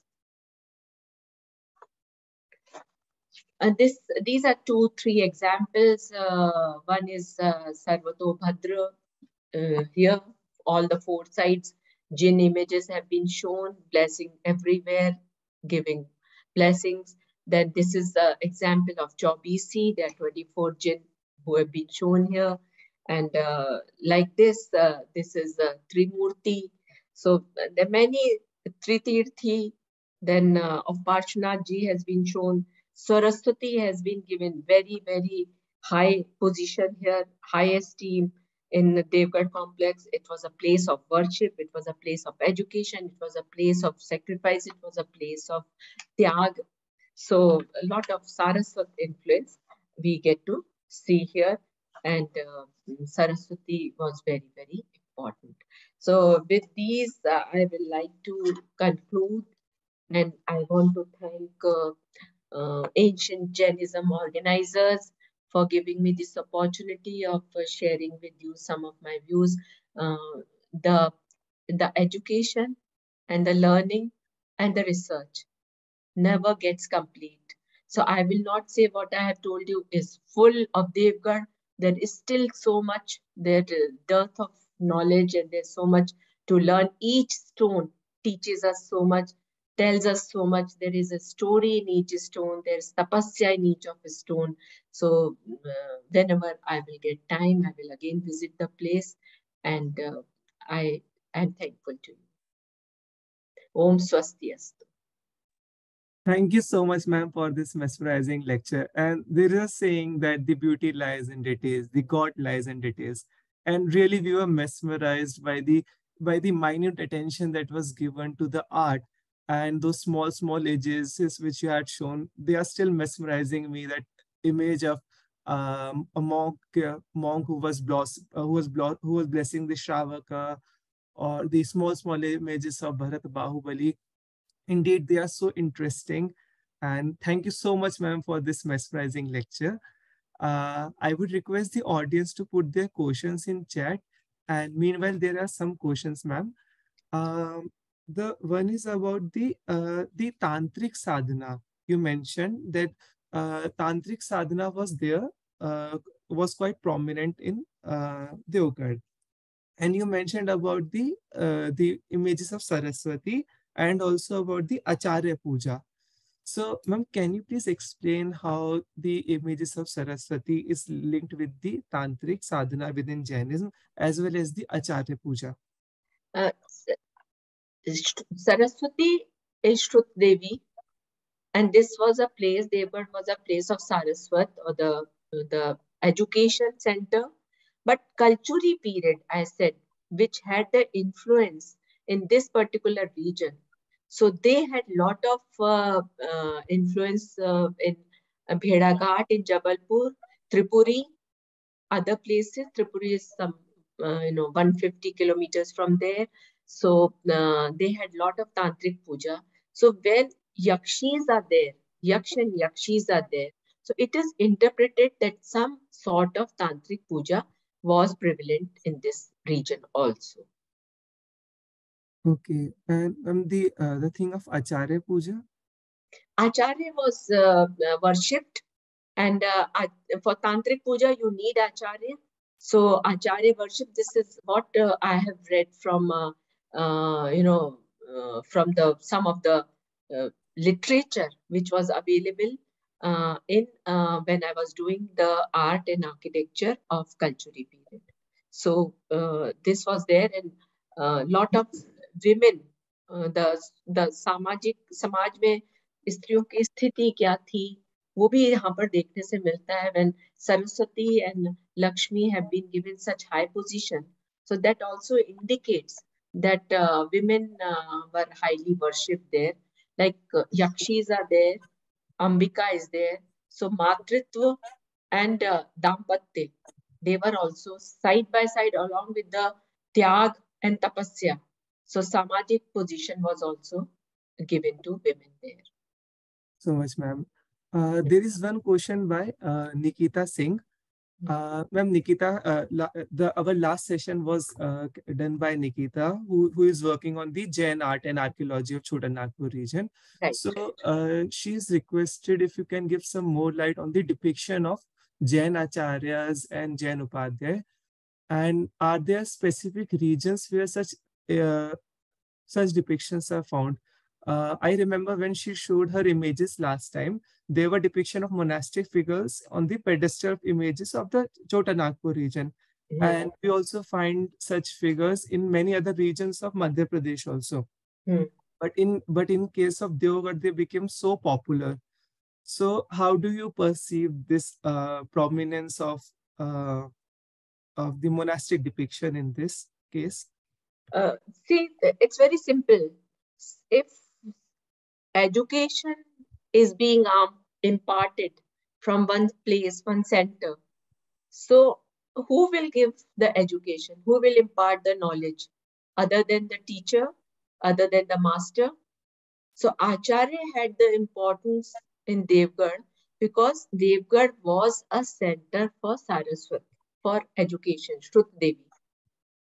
And these are 2-3 examples. One is Sarvato Bhadra. Here, all the 4 sides, Jain images have been shown, blessing everywhere, giving blessings. Then this is the example of Chaubisi. There are 24 jinn who have been shown here. And like this is Trimurti. So there are many Tritirthi. Then of Parshvanath ji has been shown. Saraswati has been given very, very high position here, high esteem in the Deogarh complex. It was a place of worship. It was a place of education. It was a place of sacrifice. It was a place of tyag. So a lot of Saraswat influence we get to see here, and Saraswati was very, very important. So with these, I will like to conclude, and I want to thank ancient Jainism organizers for giving me this opportunity of sharing with you some of my views. The the education and the learning and the research never gets complete. So I will not say what I have told you is full of Devgarh. There is still so much, there dearth of knowledge, and there's so much to learn. Each stone teaches us so much, tells us so much. There is a story in each stone. There's tapasya in each of a stone. So whenever I will get time, I will again visit the place, and I am thankful to you. Om Swasti Astu. Thank you so much, ma'am, for this mesmerizing lecture. And there is a saying that the beauty lies in details, the God lies in details. And really, we were mesmerized by the minute attention that was given to the art and those small edges which you had shown. They are still mesmerizing me. That image of a monk who was who was blessing the Shravaka, or the small images of Bharat Bahubali. Indeed, they are so interesting. And thank you so much, ma'am, for this mesmerizing lecture. I would request the audience to put their questions in chat. And meanwhile, there are some questions, ma'am. The one is about the tantric sadhana. You mentioned that tantric sadhana was there, was quite prominent in Deogarh. And you mentioned about the images of Saraswati and also about the Acharya Puja. So, ma'am, can you please explain how the images of Saraswati is linked with the tantric sadhana within Jainism as well as the Acharya Puja? Uh, Saraswati is Shrut Devi, and this was a place, Deogarh was a place of Saraswat, or the education center. But Kalchuri period, I said, which had the influence in this particular region. So they had lot of influence in Bhedaghat in Jabalpur, Tripuri, other places. Tripura is some, 150 kilometers from there. So they had lot of tantric puja. So when yakshis are there, yaksh and yakshis are there, so it is interpreted that some sort of tantric puja was prevalent in this region also. Okay, and the thing of Acharya Puja. Acharya was worshipped, and for tantric puja you need acharya. So acharya worship, this is what I have read from from the some of the literature which was available in when I was doing the art and architecture of Kalchuri period. So this was there, and lot of women, the सामाजिक समाज में स्त्रियों की स्थिति क्या थी, वो भी यहाँ पर देखने से मिलता है. When Saraswati and Lakshmi have been given such high position, so that also indicates that women were highly worshipped there. Like Yakshis are there, Ambika is there. So Matritva and Dampatya, they were also side by side along with the Tyag and Tapasya. So Samajik position was also given to women there. So much, ma'am. There is one question by Nikita Singh. Ma'am, Nikita, our last session was done by Nikita, who is working on the Jain art and archaeology of Chota Nagpur region. Right. So she's requested if you can give some more light on the depiction of Jain Acharyas and Jain Upadhyay. And are there specific regions where such depictions are found? I remember when she showed her images last time, there were depiction of monastic figures on the pedestal images of the Chota Nagpur region. Hmm. And we also find such figures in many other regions of Madhya Pradesh also. Hmm. But in case of Deogarh, they became so popular. So how do you perceive this prominence uh, of the monastic depiction in this case? Uh, See, it's very simple. If education is being imparted from one place, one center, so who will give the education? Who will impart the knowledge? Other than the teacher, other than the master? So Acharya had the importance in Deogarh because Deogarh was a center for Saraswati, for education, Shrut Devi.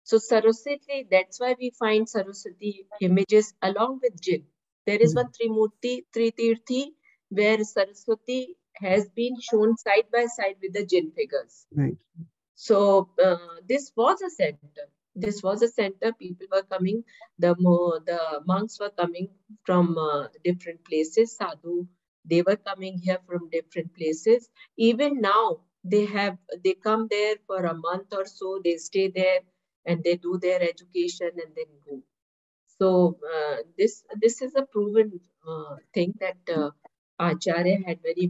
So Saraswati, that's why we find Saraswati images along with Jin. There is one Trimurti, Tritirthi, where Saraswati has been shown side by side with the Jin figures. Right. So this was a center. This was a center. People were coming. The monks were coming from different places. Sadhu, they were coming here from different places. Even now, they come there for a month or so. They stay there and they do their education and then go. So this is a proven thing that Acharya had very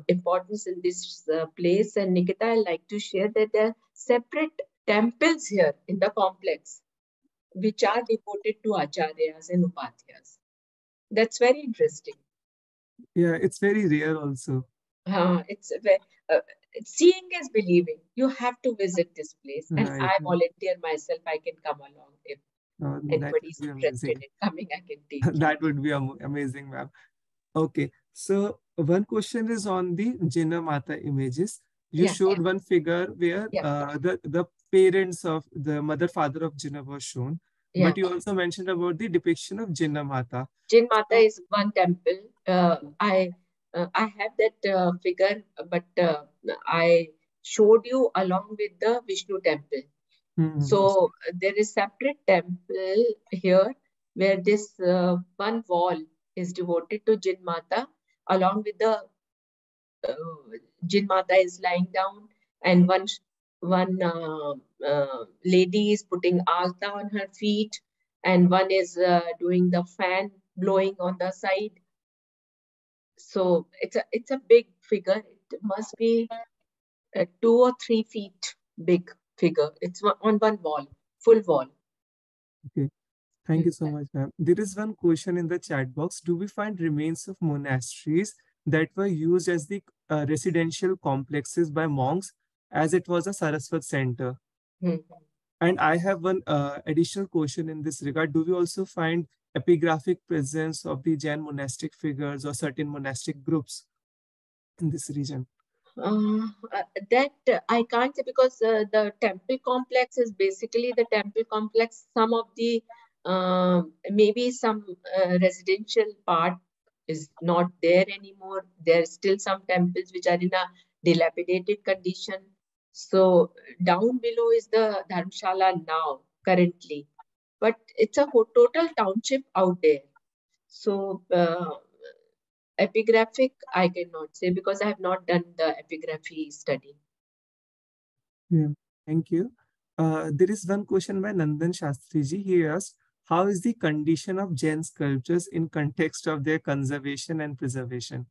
importance in this place. And Nikita, I like to share that there are separate temples here in the complex which are devoted to Acharyas and Upathyas. That's very interesting. Yeah, it's very rare also. It's a uh, seeing is believing. You have to visit this place, and Right. I volunteer myself. I can come along if That anybody would is be interested amazing. in coming. I can take you. That would be amazing, ma'am. Okay, so one question is on the Jinnah Mata images. You Yeah, showed one figure where yeah, the parents of the mother father of Jinnah was shown, yeah. but you also mentioned about the depiction of Jinnah Mata. Jain Mata So, is one temple. I have that figure, but I showed you along with the Vishnu temple. hmm, So there is separate temple here where this one wall is devoted to Jin Mata, along with the Jin Mata is lying down, and one lady is putting alta on her feet, and one is doing the fan blowing on the side. So it's a big figure. It must be 2 or 3 feet big figure. It's on one wall, full wall. okay. Thank Mm. you so much, ma'am. There is one question in the chat box. Do we find remains of monasteries that were used as the residential complexes by monks as it was a Saraswat center? Mm. And I have one additional question in this regard. Do we also find epigraphic presence of the Jain monastic figures or certain monastic groups in this region? That I can't say because the temple complex is basically the temple complex. Some of the maybe some residential part is not there anymore. There's still some temples which are in a dilapidated condition. So down below is the Dharmshala now currently, but it's a total township out there. So epigraphic, I cannot say because I have not done the epigraphy study. Yeah. Thank you. There is one question by Nandan Shastriji. He asked, how is the condition of Jain sculptures in context of their conservation and preservation?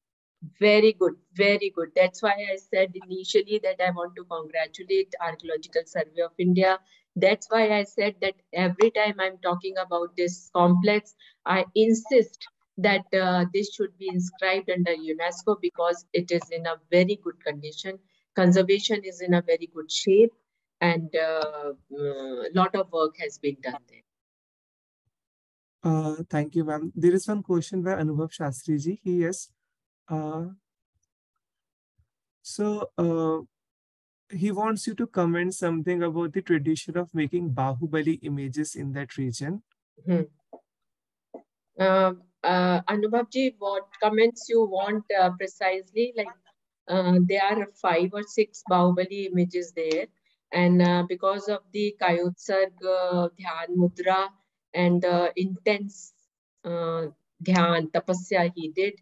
Very good, very good. That's why I said initially that I want to congratulate Archaeological Survey of India. That's why I said that every time I'm talking about this complex, I insist that this should be inscribed under UNESCO because it is in a very good condition. Conservation is in a very good shape, and a lot of work has been done there. Thank you, ma'am. There is one question by Anubhav Shastriji. He asked, uh, so he wants you to comment something about the tradition of making Bahubali images in that region. Hmm. Anubhavji, what comments you want precisely? Like there are 5 or 6 Bahubali images there, and because of the Kayotsarg Dhyan Mudra and the intense uh, dhyan, tapasya he did,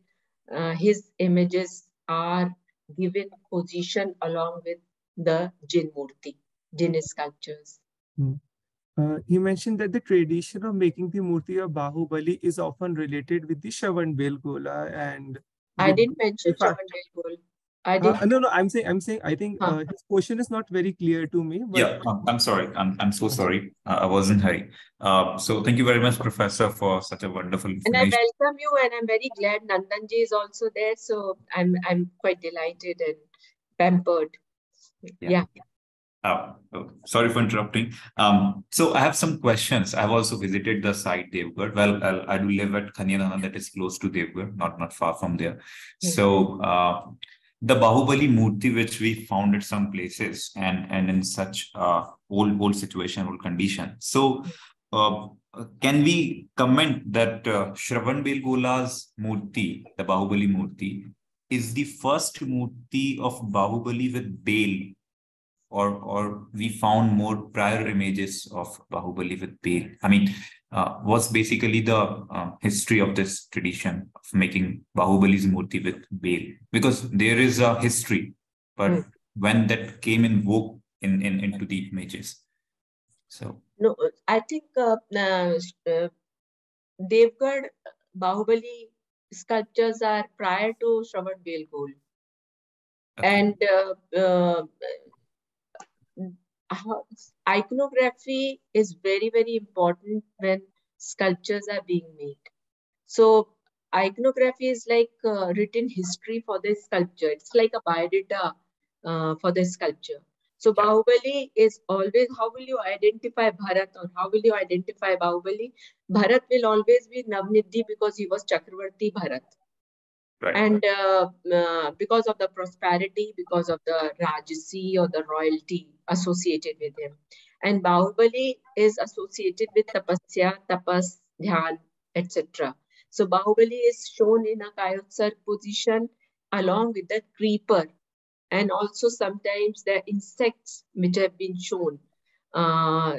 his images are given position along with the Jin Murti, Jin sculptures. Hmm. He mentioned that the tradition of making the Murti of Bahubali is often related with the Shravan Belgola and I with didn't mention if I, Shravan Belgol. I didn't. no, no, I'm saying, I think Huh. his question is not very clear to me, but Yeah, I'm sorry. I'm so sorry. I was in hurry. So thank you very much, Professor, for such a wonderful And I information. welcome you, and I'm very glad Nandanji is also there. So I'm quite delighted and pampered. Yeah. Sorry for interrupting. So I have some questions. I've also visited the site Deogarh. Well, I do live at Khanyanana, that is close to Deogarh, not far from there. So the Bahubali Murti, which we found at some places and in such old situation, old condition. So uh, can we comment that Shravan Belgola's Murti, the Bahubali Murti, is the first Murti of Bahubali with Bale, or we found more prior images of Bahubali with Bale? I mean, was basically the history of this tradition of making Bahubali's Murti with Bale, because there is a history, but when that came in vogue in into the images. So No, I think Deogarh Bahubali sculptures are prior to Shravan Belgol. okay, And iconography is very, very important when sculptures are being made. So iconography is like written history for the sculpture. It's like a biodata for the sculpture. So yeah, Bahubali is always, how will you identify Bharat, or how will you identify Bahubali? Bharat will always be Navnidhi because he was Chakravarti Bharat. right, And because of the prosperity, because of the Rajasi or the royalty associated with him. And Bahubali is associated with tapasya, tapas, dhyan, etc. So Bahubali is shown in a Kayotsar position along with the creeper, and also sometimes the insects which have been shown, uh,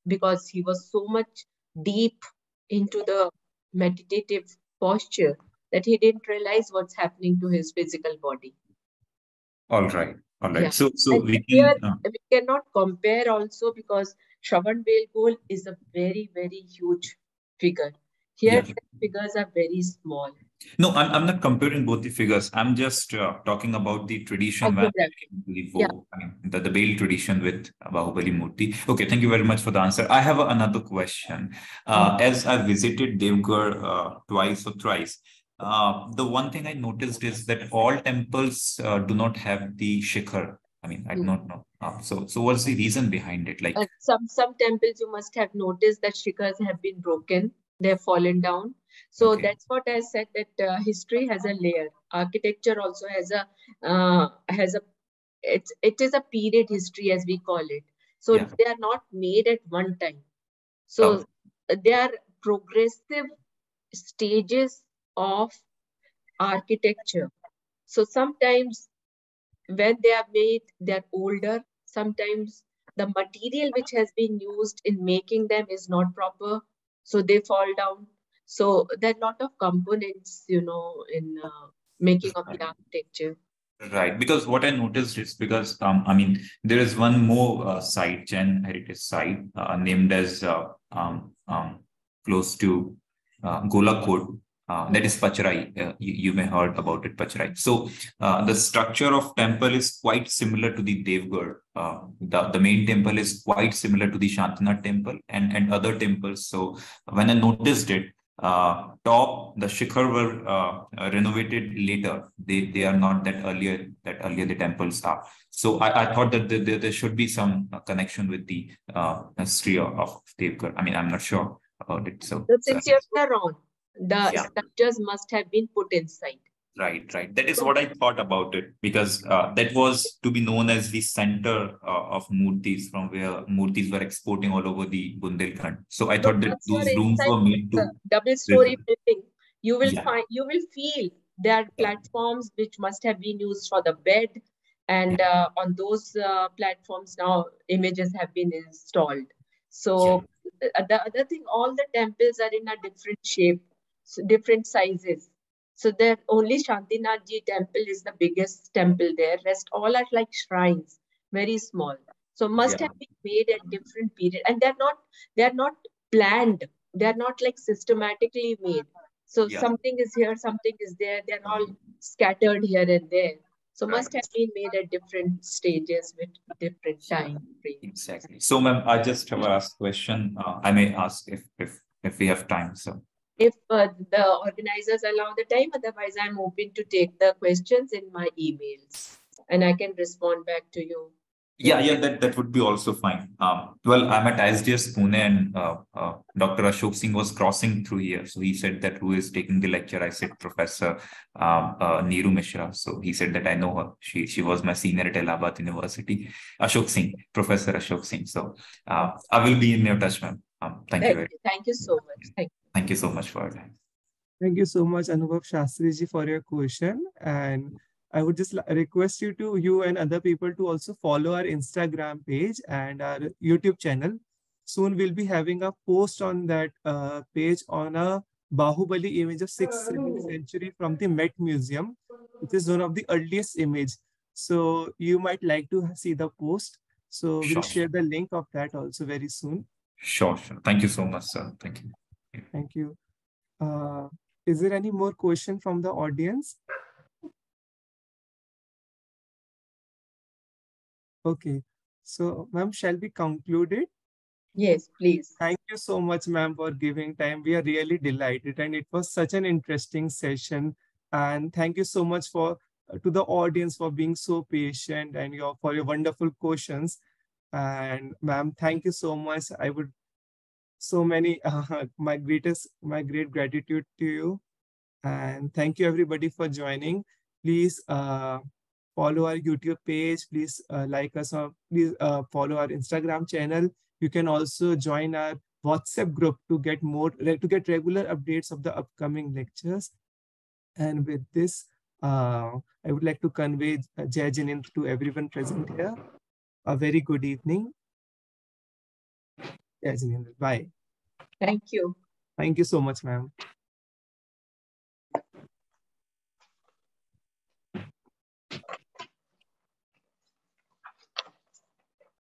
because he was so much deep into the meditative posture that he didn't realize what's happening to his physical body. all right, all right. Yeah. So And we here can we cannot compare also because Shravan Belgol is a very, very huge figure. Here yeah. the figures are very small. No, I'm not comparing both the figures. I'm just talking about the tradition when Iconography. the Yeah. vogue, I mean, the Bale tradition with Bahubali Murti. Okay, thank you very much for the answer. I have another question. As I visited Deogarh twice or thrice, the one thing I noticed is that all temples do not have the shikhar. I mean, I do not know. So what's the reason behind it? Like, Some temples you must have noticed that shikhars have been broken, they have fallen down. So okay, that's what I said, that history has a layer. Architecture also has a it is a period history as we call it. So yeah. they are not made at one time. So Oh, they are progressive stages of architecture. So sometimes when they are made, they're older. Sometimes the material which has been used in making them is not proper, so they fall down. So there are a lot of components, in making of the architecture. right, because what I noticed is because I mean there is one more site, Jain heritage site, named as close to Golakot. That is Pacharai. You may heard about it, Pacharai. So the structure of temple is quite similar to the Devgarh. The main temple is quite similar to the Shantinath temple and other temples. So when I noticed it, top the shikhar were renovated later. They are not that earlier the temples are. So I thought that there should be some connection with the history of Devgarh. I mean, I'm not sure about it. So So since you're wrong, the yeah. sculptures must have been put inside. Right, right. That is So, what I thought about it, because that was to be known as the center of Murtis, from where Murtis were exporting all over the Bundelkhand. So I so thought that once you're those rooms inside were made the to double-story preserve. building, Yeah, you will feel there are yeah, platforms which must have been used for the bed, and yeah. on those platforms now images have been installed. So the other thing, all the temples are in a different shape, so different sizes. So there only Shantinath Ji temple is the biggest temple there. Rest all are like shrines, very small. So must have been made at different period, and they're not planned. They're not like systematically made. So something is here, something is there. They're all scattered here and there. So must have been made at different stages with different time frames. Exactly. So, ma'am, I just have a last question. I may ask if we have time. So, if the organizers allow the time, otherwise I'm open to take the questions in my emails, and I can respond back to you. Yeah, that would be also fine. Well, I'm at ISDS Pune, and Dr. Ashok Singh was crossing through here. So he said that who is taking the lecture? I said Professor Neeru Misra. So he said that I know her. She was my senior at Allahabad University. Ashok Singh, Professor Ashok Singh. So I will be in your touch, ma'am. Thank you very much. Thank you so much. Thank you so much for your time. Thank you so much, Anubhav Shastriji, for your question. And I would just request you and other people to also follow our Instagram page and our YouTube channel. Soon we'll be having a post on that page on a Bahubali image of 6th century from the Met Museum, which is one of the earliest image. So you might like to see the post. So we'll share the link of that also very soon. Sure. Thank you so much, sir. Thank you. Thank you. Is there any more question from the audience? Okay. So, ma'am, shall we conclude it? Yes, please. Thank you so much, ma'am, for giving time. We are really delighted, and it was such an interesting session. And thank you so much for to the audience for being so patient and for your wonderful questions. And ma'am, thank you so much. I would my great gratitude to you. And thank you everybody for joining. Please follow our YouTube page. Please like us. Please follow our Instagram channel. You can also join our WhatsApp group to get regular updates of the upcoming lectures. And with this, I would like to convey Jai Jainism to everyone present here. A very good evening. Jai Jainism. Bye. Thank you. Thank you so much, ma'am.